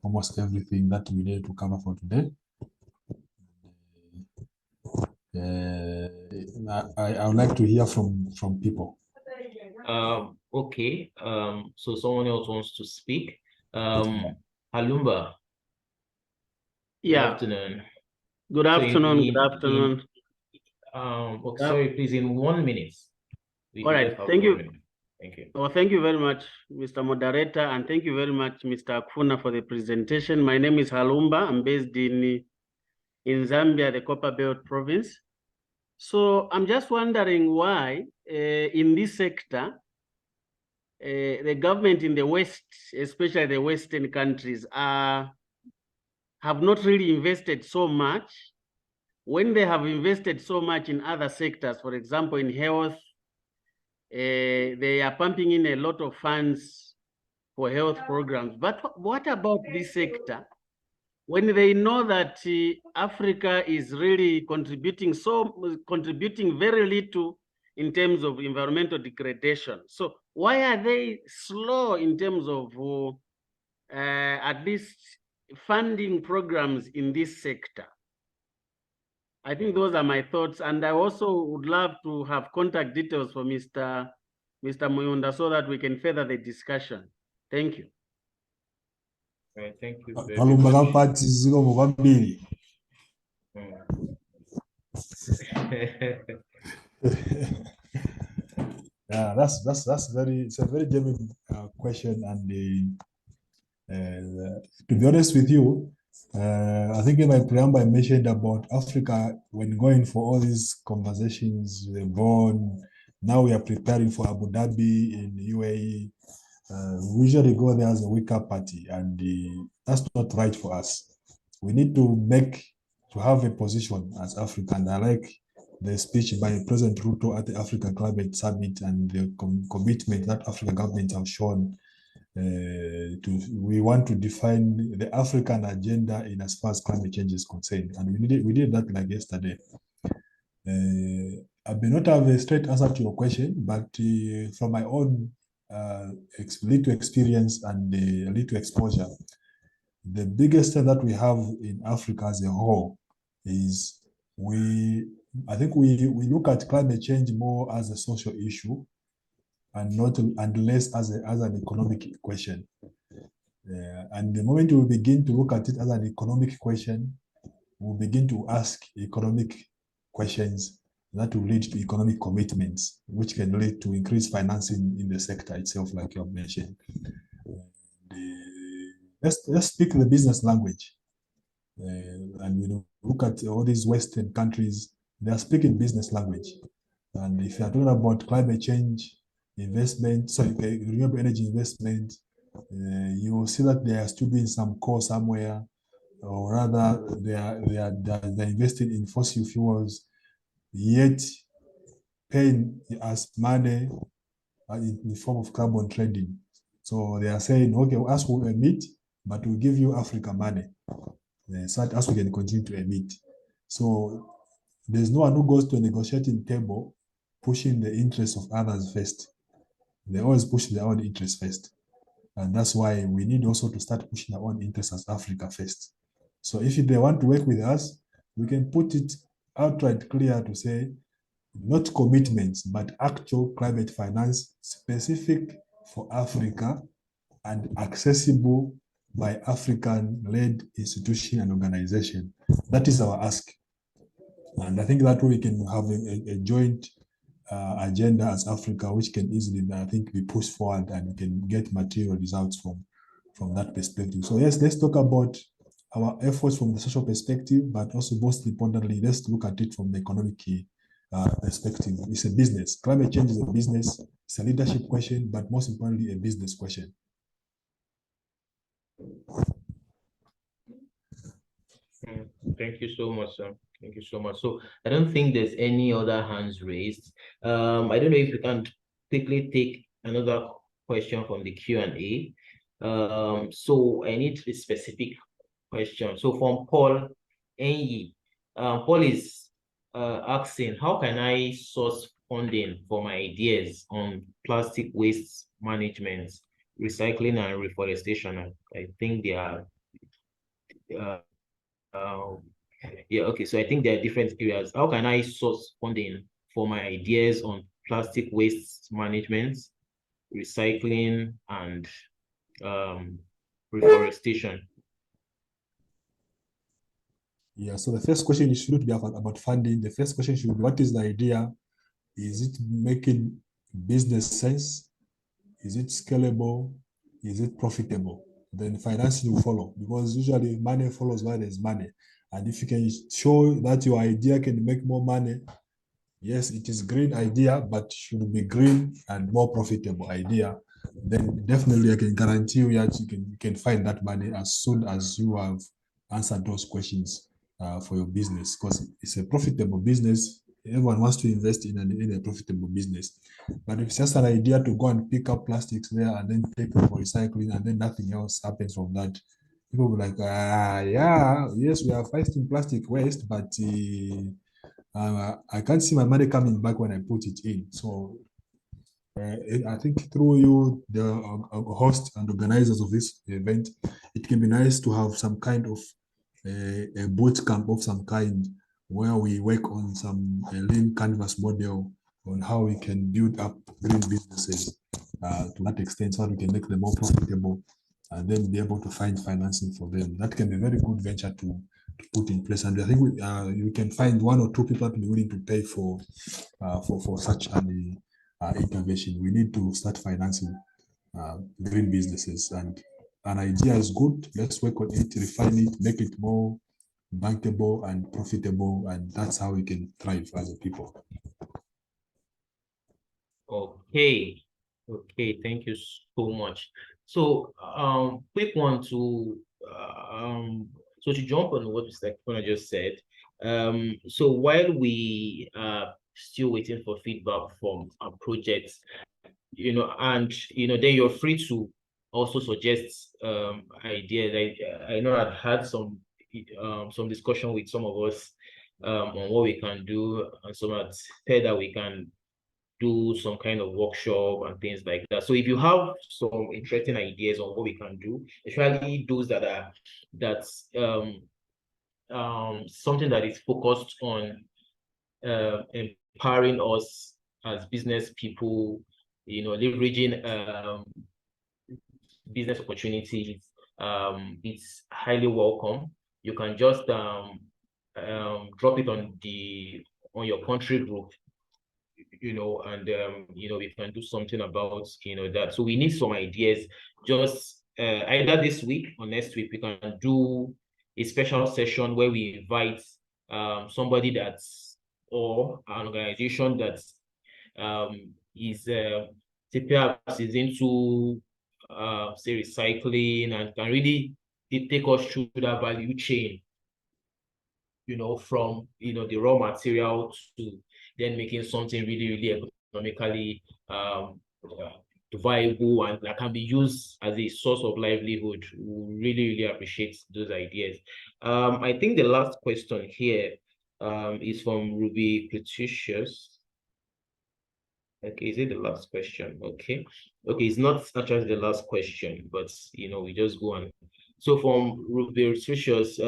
almost everything that we need to cover for today. I would like to hear from people. Okay. So someone else wants to speak. Halumba. Yeah. Good afternoon. Good afternoon. Good afternoon. Sorry, please, in 1 minute. All right. Thank you. Thank you. Well, thank you very much, Mr. Moderator, and thank you very much, Mr. Kufuna, for the presentation. My name is Halumba. I'm based in Zambia, the Copperbelt province. So I'm just wondering why in this sector, the government in the West, especially the Western countries, have not really invested so much. When they have invested so much in other sectors, for example, in health, they are pumping in a lot of funds for health programs. But what about this sector? When they know that Africa is really contributing very little in terms of environmental degradation. So why are they slow in terms of at least funding programs in this sector. I think those are my thoughts. And I also would love to have contact details for Mr. Muyunda so that we can further the discussion. Thank you. Right, thank you very Kalumba much. kapati ziko mukambiri. Yeah, that's very, it's a very genuine question, and to be honest with you, I think in my preamble I mentioned about Africa when going for all these conversations, Bonn. Now we are preparing for Abu Dhabi in UAE. We usually go there as a weaker party, and that's not right for us. We need to have a position as Africa, and I like the speech by President Ruto at the Africa Climate Summit and the commitment that African governments have shown. We want to define the African agenda in as far as climate change is concerned, and we did that like yesterday. I may not have a straight answer to your question, but from my own little experience and little exposure, the biggest thing that we have in Africa as a whole is I think we look at climate change more as a social issue and less as an economic question. And the moment we begin to look at it as an economic question, we'll begin to ask economic questions that will lead to economic commitments, which can lead to increased financing in the sector itself, like you have mentioned. Let's speak the business language. And we look at all these Western countries, they are speaking business language. And if you are talking about climate change investment, renewable energy investment, you will see that they are still doing some core somewhere, or rather they are investing in fossil fuels, yet paying us money in the form of carbon trading. So they are saying, okay, us will emit, but we'll give you Africa money, so that us we can continue to emit. So there's no one who goes to a negotiating table pushing the interests of others first. They always push their own interests first. And that's why we need also to start pushing our own interests as Africa first. So if they want to work with us, we can put it outright clear to say, not commitments, but actual climate finance specific for Africa and accessible by African-led institution and organization. That is our ask. And I think that way we can have a joint agenda as Africa, which can easily, I think, be pushed forward and we can get material results from that perspective. So yes, let's talk about our efforts from the social perspective, but also most importantly, let's look at it from the economic perspective. It's a business. Climate change is a business. It's a leadership question, but most importantly, a business question. Thank you so much, sir. Thank you so much. So I don't think there's any other hands raised. I don't know if you can quickly take another question from the Q&A. So I need a specific question. So from Paul Enyi, Paul is asking, how can I source funding for my ideas on plastic waste management, recycling and reforestation? I think they are yeah, okay. So I think there are different areas. How can I source funding for my ideas on plastic waste management, recycling, and reforestation? Yeah, so the first question should be about funding. The first question should be, what is the idea? Is it making business sense? Is it scalable? Is it profitable? Then financing will follow, because usually money follows where there's money. And if you can show that your idea can make more money, yes, it is a green idea, but should be green and more profitable idea, then definitely I can guarantee you that you can find that money as soon as you have answered those questions for your business, because it's a profitable business. Everyone wants to invest in a profitable business. But if it's just an idea to go and pick up plastics there and then take them for recycling and then nothing else happens from that, people will be like, yeah, yes, we are fighting plastic waste, but I can't see my money coming back when I put it in. So I think through you, the host and organizers of this event, it can be nice to have some kind of a boot camp of some kind where we work on some lean canvas model on how we can build up green businesses to that extent, so we can make them more profitable and then be able to find financing for them. That can be a very good venture to put in place. And I think you can find one or two people to be willing to pay for such an intervention. We need to start financing green businesses, and an idea is good. Let's work on it, refine it, make it more bankable and profitable, and that's how we can thrive as a people. Okay. Okay, thank you so much. So, quick one to jump on what Mr. Kona just said. So while we are still waiting for feedback from our projects, and then you're free to also suggest ideas. I know I've had some discussion with some of us on what we can do, and some had said that we can do some kind of workshop and things like that. So if you have some interesting ideas on what we can do, especially those that are something that is focused on empowering us as business people, leveraging business opportunities, it's highly welcome. You can just drop it on your country group, and we can do something about that. So we need some ideas. Just either this week or next week, we can do a special session where we invite somebody or an organization that is perhaps is into say recycling and can really take us through that value chain, from the raw material to then making something really, really economically viable and that can be used as a source of livelihood. We really, really appreciate those ideas. I think the last question here is from Ruby Cretius. Okay, is it the last question? Okay, it's not actually the last question, but we just go on. So from Ruby Cretius,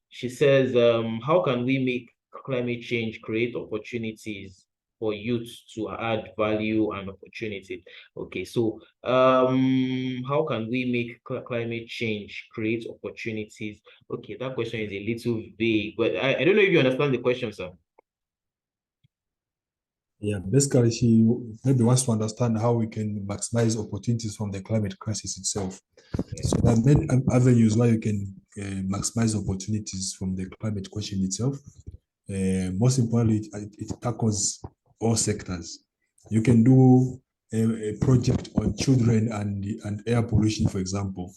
she says, how can we make climate change create opportunities for youth to add value and opportunity? Okay, so how can we make climate change create opportunities? Okay, that question is a little vague, but I don't know if you understand the question, sir. Yeah, basically, she maybe wants to understand how we can maximize opportunities from the climate crisis itself. So there are many avenues where you can maximize opportunities from the climate question itself. Most importantly, it tackles all sectors. You can do a project on children and air pollution, for example.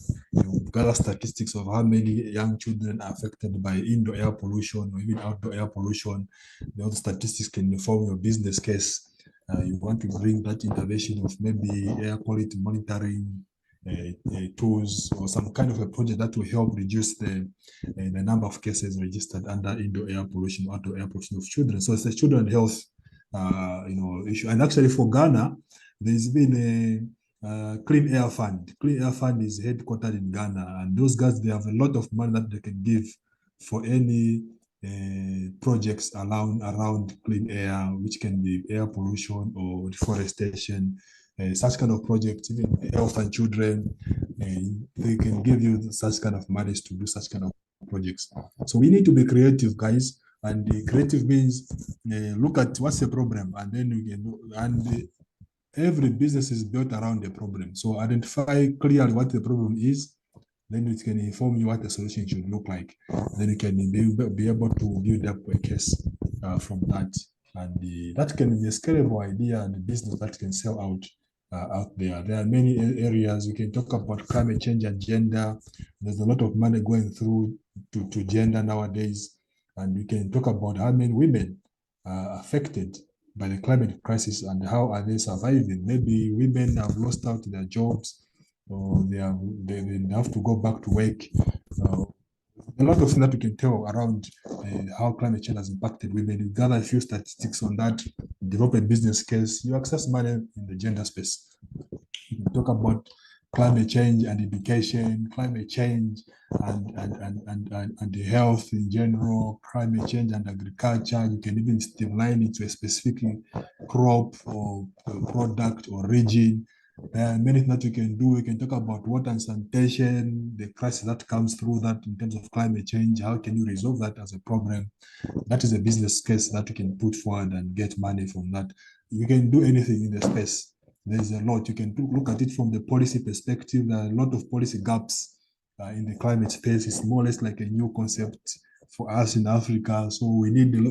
Gather statistics of how many young children are affected by indoor air pollution or even outdoor air pollution. The statistics can inform your business case. You want to bring that intervention of maybe air quality monitoring tools or some kind of a project that will help reduce the number of cases registered under indoor air pollution, outdoor air pollution of children. So it's a children health issue. And actually for Ghana, there's been a clean air fund. Clean air fund is headquartered in Ghana, and those guys, they have a lot of money that they can give for any projects around clean air, which can be air pollution or deforestation. Such kind of projects, even health and children, they can give you such kind of money to do such kind of projects. So we need to be creative, guys. And the creative means look at what's the problem, and then we can every business is built around the problem. So identify clearly what the problem is, then it can inform you what the solution should look like. Then you can be able to build up a case from that. And that can be a scalable idea and a business that can sell out there. There are many areas you can talk about climate change and gender. There's a lot of money going through to gender nowadays. And we can talk about how many women are affected by the climate crisis and how are they surviving. Maybe women have lost out their jobs or they have to go back to work. A lot of things that we can tell around how climate change has impacted women. You gather a few statistics on that, develop a business case, you access money in the gender space. You can talk about climate change and education, climate change and the health in general, climate change and agriculture. You can even streamline it to a specific crop or product or region. Many things that we can do. We can talk about water and sanitation, the crisis that comes through that in terms of climate change. How can you resolve that as a problem? That is a business case that you can put forward and get money from that. You can do anything in the space. There's a lot. You can look at it from the policy perspective. There are a lot of policy gaps in the climate space. It's more or less like a new concept for us in Africa. So we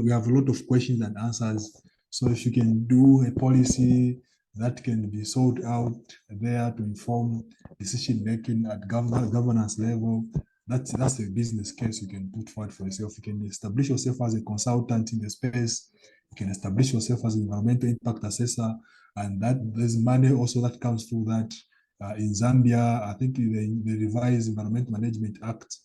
have a lot of questions and answers. So if you can do a policy that can be sorted out there to inform decision making at governance level, that's a business case you can put forward for yourself. You can establish yourself as a consultant in the space. You can establish yourself as an environmental impact assessor, and that there's money also that comes through that. In Zambia, I think the revised Environment Management Act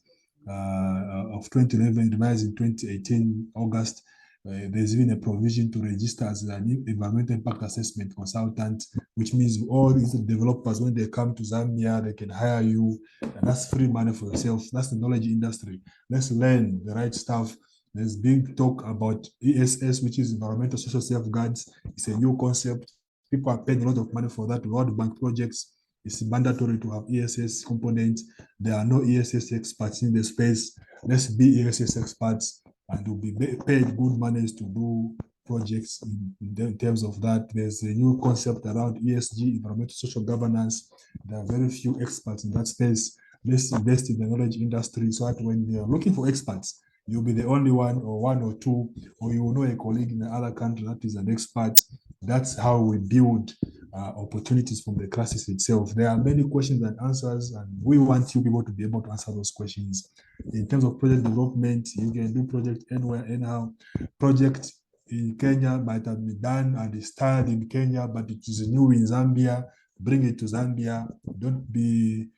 of 2011, revised in 2018 August. There's even a provision to register as an environmental impact assessment consultant, which means all these developers, when they come to Zambia, they can hire you, and that's free money for yourself. That's the knowledge industry. Let's learn the right stuff. There's big talk about ESS, which is environmental social safeguards. It's a new concept. People are paying a lot of money for that. World Bank projects, it's mandatory to have ESS components. There are no ESS experts in the space. Let's be ESS experts, and will be paid good monies to do projects in terms of that. There's a new concept around ESG, environmental social governance. There are very few experts in that space. Let's invest in the knowledge industry so that when you're looking for experts, you'll be the only one or two, or you will know a colleague in the other country that is an expert. That's how we build opportunities from the crisis itself. There are many questions and answers, and we want you people to be able to answer those questions. In terms of project development, you can do project anywhere, anyhow. Project in Kenya might have been done and started in Kenya, but it is new in Zambia. Bring it to Zambia. Don't be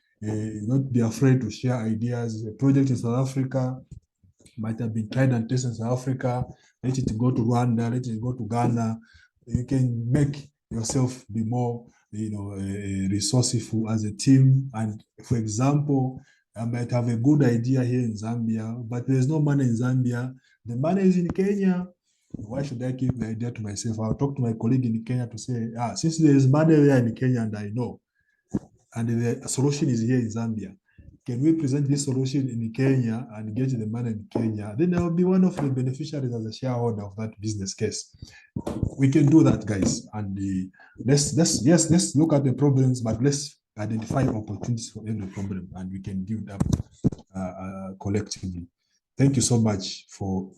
afraid to share ideas. A project in South Africa might have been tried and tested in South Africa. Let it go to Rwanda. Let it go to Ghana. You can make yourself be more, resourceful as a team. And for example, I might have a good idea here in Zambia, but there's no money in Zambia. The money is in Kenya. Why should I keep the idea to myself? I'll talk to my colleague in Kenya to say, since there's money there in Kenya and I know, and the solution is here in Zambia, can we present this solution in Kenya and get the money in Kenya? Then I will be one of the beneficiaries as a shareholder of that business case. We can do that, guys. And let's look at the problems, but let's identify opportunities for every problem, and we can build up collectively. Thank you so much for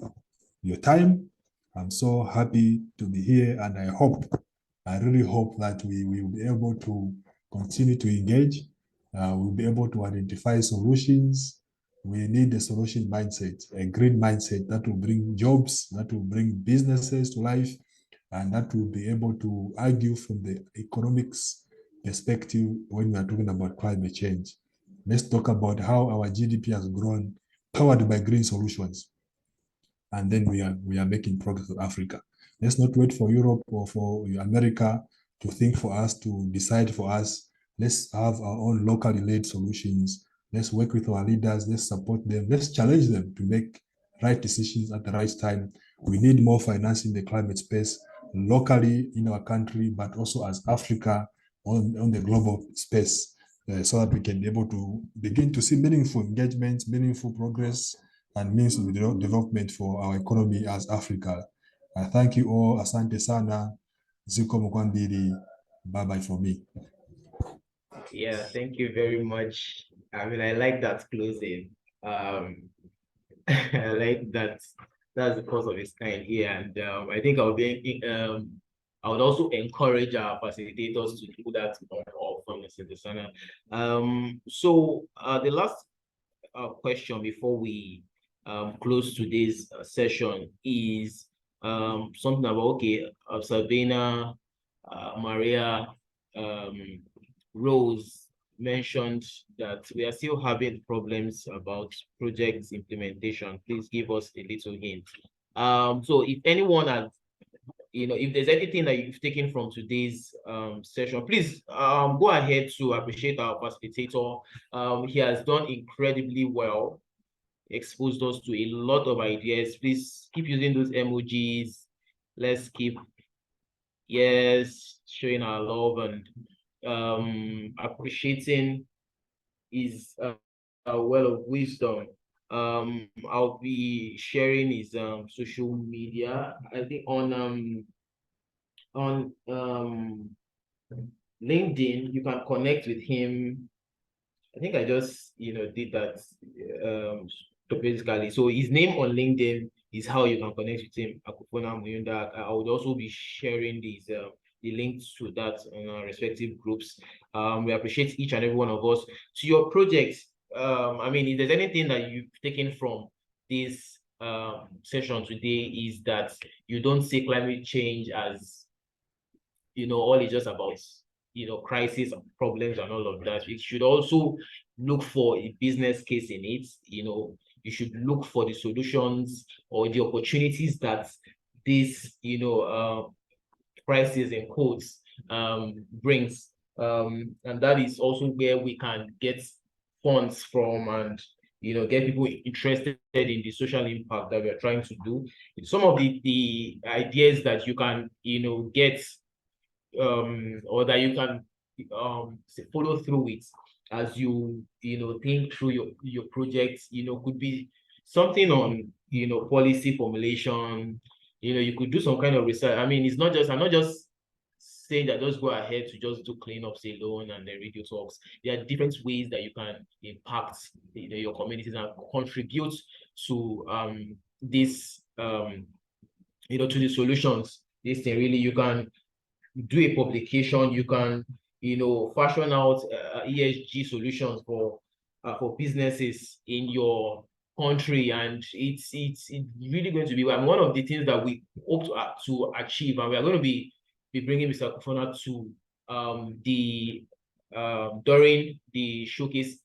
your time. I'm so happy to be here, and I really hope that we will be able to continue to engage. We'll be able to identify solutions. We need a solution mindset, a green mindset that will bring jobs, that will bring businesses to life, and that will be able to argue from the economics perspective when we are talking about climate change. Let's talk about how our GDP has grown powered by green solutions. And then we are making progress with Africa. Let's not wait for Europe or for America to think for us, to decide for us. Let's have our own locally led solutions. Let's work with our leaders. Let's support them. Let's challenge them to make right decisions at the right time. We need more finance in the climate space, locally in our country, but also as Africa on the global space, so that we can be able to begin to see meaningful engagement, meaningful progress, and means of development for our economy as Africa. Thank you all. Asante sana. Ziko Mukwambiri. Bye-bye for me. Yeah, thank you very much. I mean, I like that closing. I like that. That's the cause of its kind here. And I think I would also encourage our facilitators to do that more often, Mr. Sana. So the last question before we close today's session is something about, Sabina, Maria, Rose mentioned that we are still having problems about project implementation. Please give us a little hint. So if anyone has if there's anything that you've taken from today's session, please go ahead to appreciate our facilitator. He has done incredibly well, exposed us to a lot of ideas. Please keep using those emojis. Let's keep, yes, showing our love and appreciating his well of wisdom. I'll be sharing his social media, I think on LinkedIn. You can connect with him. I think I just did that basically. So his name on LinkedIn is how you can connect with him. Akufona Muyunda. I would also be sharing these the links to that on our respective groups. We appreciate each and every one of us. To your project, I mean, if there's anything that you've taken from this session today, is that you don't see climate change as all is just about crisis and problems and all of that. You should also look for a business case in it. You should look for the solutions or the opportunities that this crisis in quotes brings, and that is also where we can get funds from and get people interested in the social impact that we are trying to do. Some of the ideas that you can get or that you can follow through with as you think through your projects, could be something on policy formulation. You could do some kind of research. I mean, it's not just, I'm not just saying that just go ahead to just do cleanups alone and then radio talks. There are different ways that you can impact your communities and contribute to this to the solutions. This thing really, you can do a publication, you can fashion out ESG solutions for businesses in your country, and it's really going to be one of the things that we hope to achieve. And we are going to be bringing Mr. Kufona to during the showcase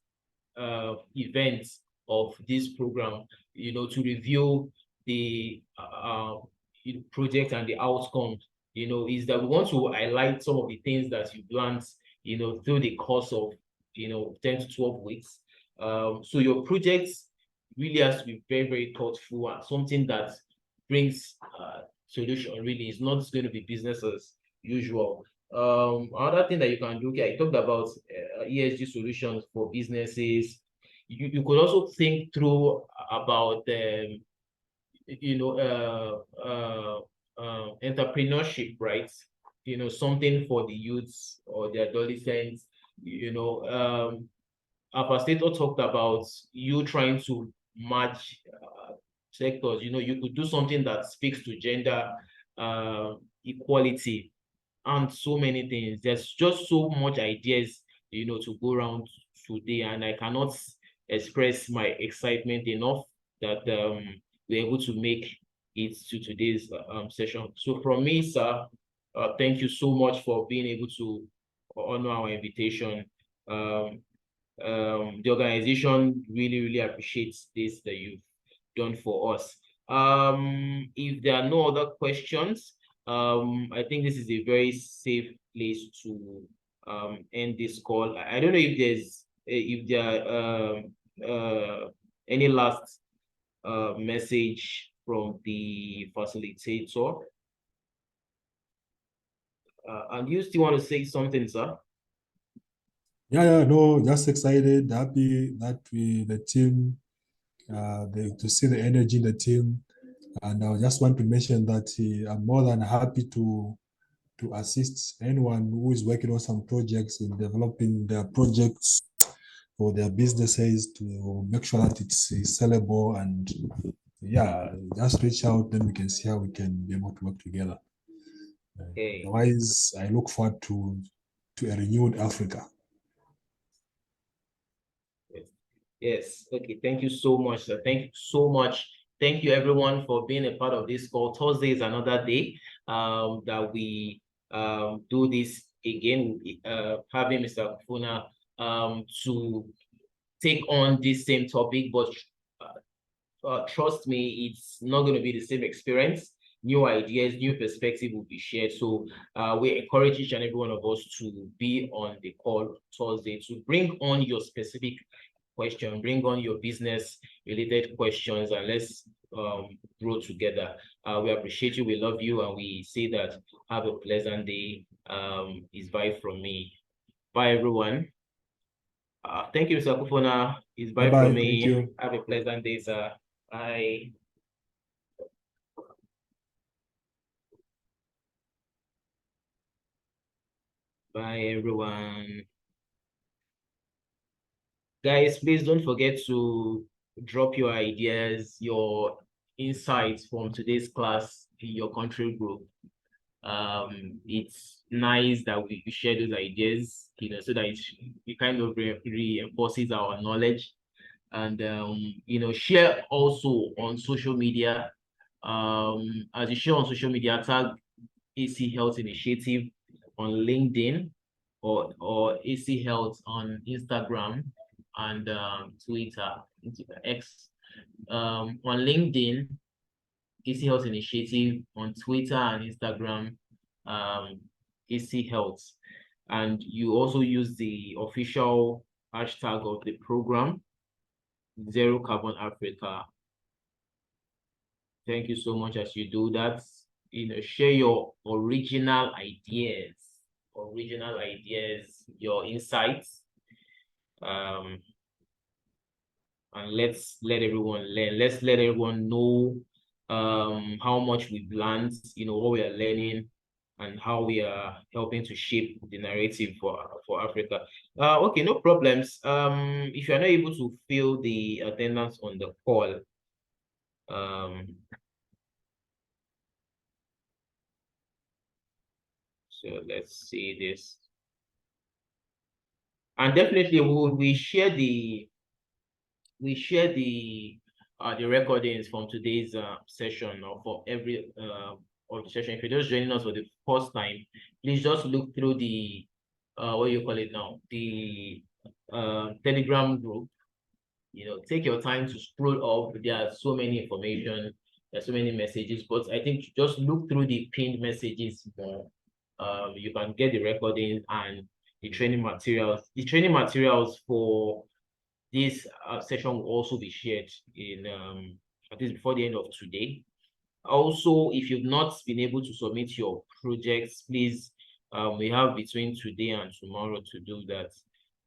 event of this program, to review the project and the outcomes. Is that we want to highlight some of the things that you've learned, through the course of 10 to 12 weeks. So your project really has to be very, very thoughtful and something that brings solution. Really, is not going to be business as usual. Another thing that you can do, okay, I talked about ESG solutions for businesses. You could also think through about entrepreneurship, right? Something for the youths or the adolescents. Our facilitator talked about you trying to match sectors. You could do something that speaks to gender equality and so many things. There's just so much ideas, to go around today, and I cannot express my excitement enough that we're able to make it to today's session. So from me, sir, thank you so much for being able to honor our invitation. The organization really, really appreciates this that you've done for us. If there are no other questions, I think this is a very safe place to end this call. I don't know if there are any last message from the facilitator. And you still want to say something, sir? Yeah, no, just excited, happy that the team, to see the energy in the team. And I just want to mention that I'm more than happy to assist anyone who is working on some projects in developing their projects for their businesses to make sure that it's sellable. And yeah, just reach out, then we can see how we can be able to work together. Okay. Otherwise, I look forward to a renewed Africa. Yes. Okay. Thank you so much, sir. Thank you so much. Thank you, everyone, for being a part of this call. Thursday is another day that we do this again, having Mr. Kufona to take on this same topic, but trust me, it's not going to be the same experience. new ideas, new perspective will be shared. So we encourage each and every one of us to be on the call Thursday to bring on your specific question, bring on your business related questions, and let's grow together. We appreciate you, we love you, and we say that have a pleasant day. Is bye from me. Bye everyone. Thank you, Mr. Kufuna. Is bye Bye-bye. from me. Thank you. Have a pleasant day, sir. Bye. Bye everyone. Guys, please don't forget to drop your ideas, your insights from today's class in your country group. It's nice that we share those ideas, so that it kind of reinforces our knowledge. And share also on social media. As you share on social media, tag AC Health Initiative on LinkedIn or AC Health on Instagram and Twitter, X. On LinkedIn, AC Health Initiative, on Twitter and Instagram, AC Health. And you also use the official hashtag of the program, Zero Carbon Africa. Thank you so much as you do that. Share your original ideas, your insights. And let's let everyone learn. Let's let everyone know how much we've learned, what we are learning, and how we are helping to shape the narrative for Africa. Okay, no problems. If you're not able to fill the attendance on the call, so let's see this. And definitely we share the recordings from today's session, or for every of the session. If you're just joining us for the first time, please just look through the what you call it now, the Telegram group. Take your time to scroll up. There are so many information, there's so many messages, but I think just look through the pinned messages more. You can get the recordings and the training materials. The training materials for this session will also be shared in at least before the end of today. Also, if you've not been able to submit your projects, please, we have between today and tomorrow to do that.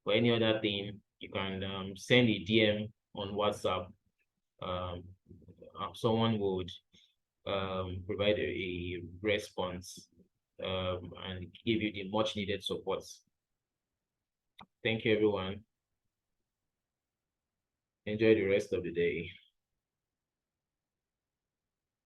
For any other thing, you can send a DM on WhatsApp. Someone would provide a response and give you the much needed support. Thank you, everyone. Enjoy the rest of the day.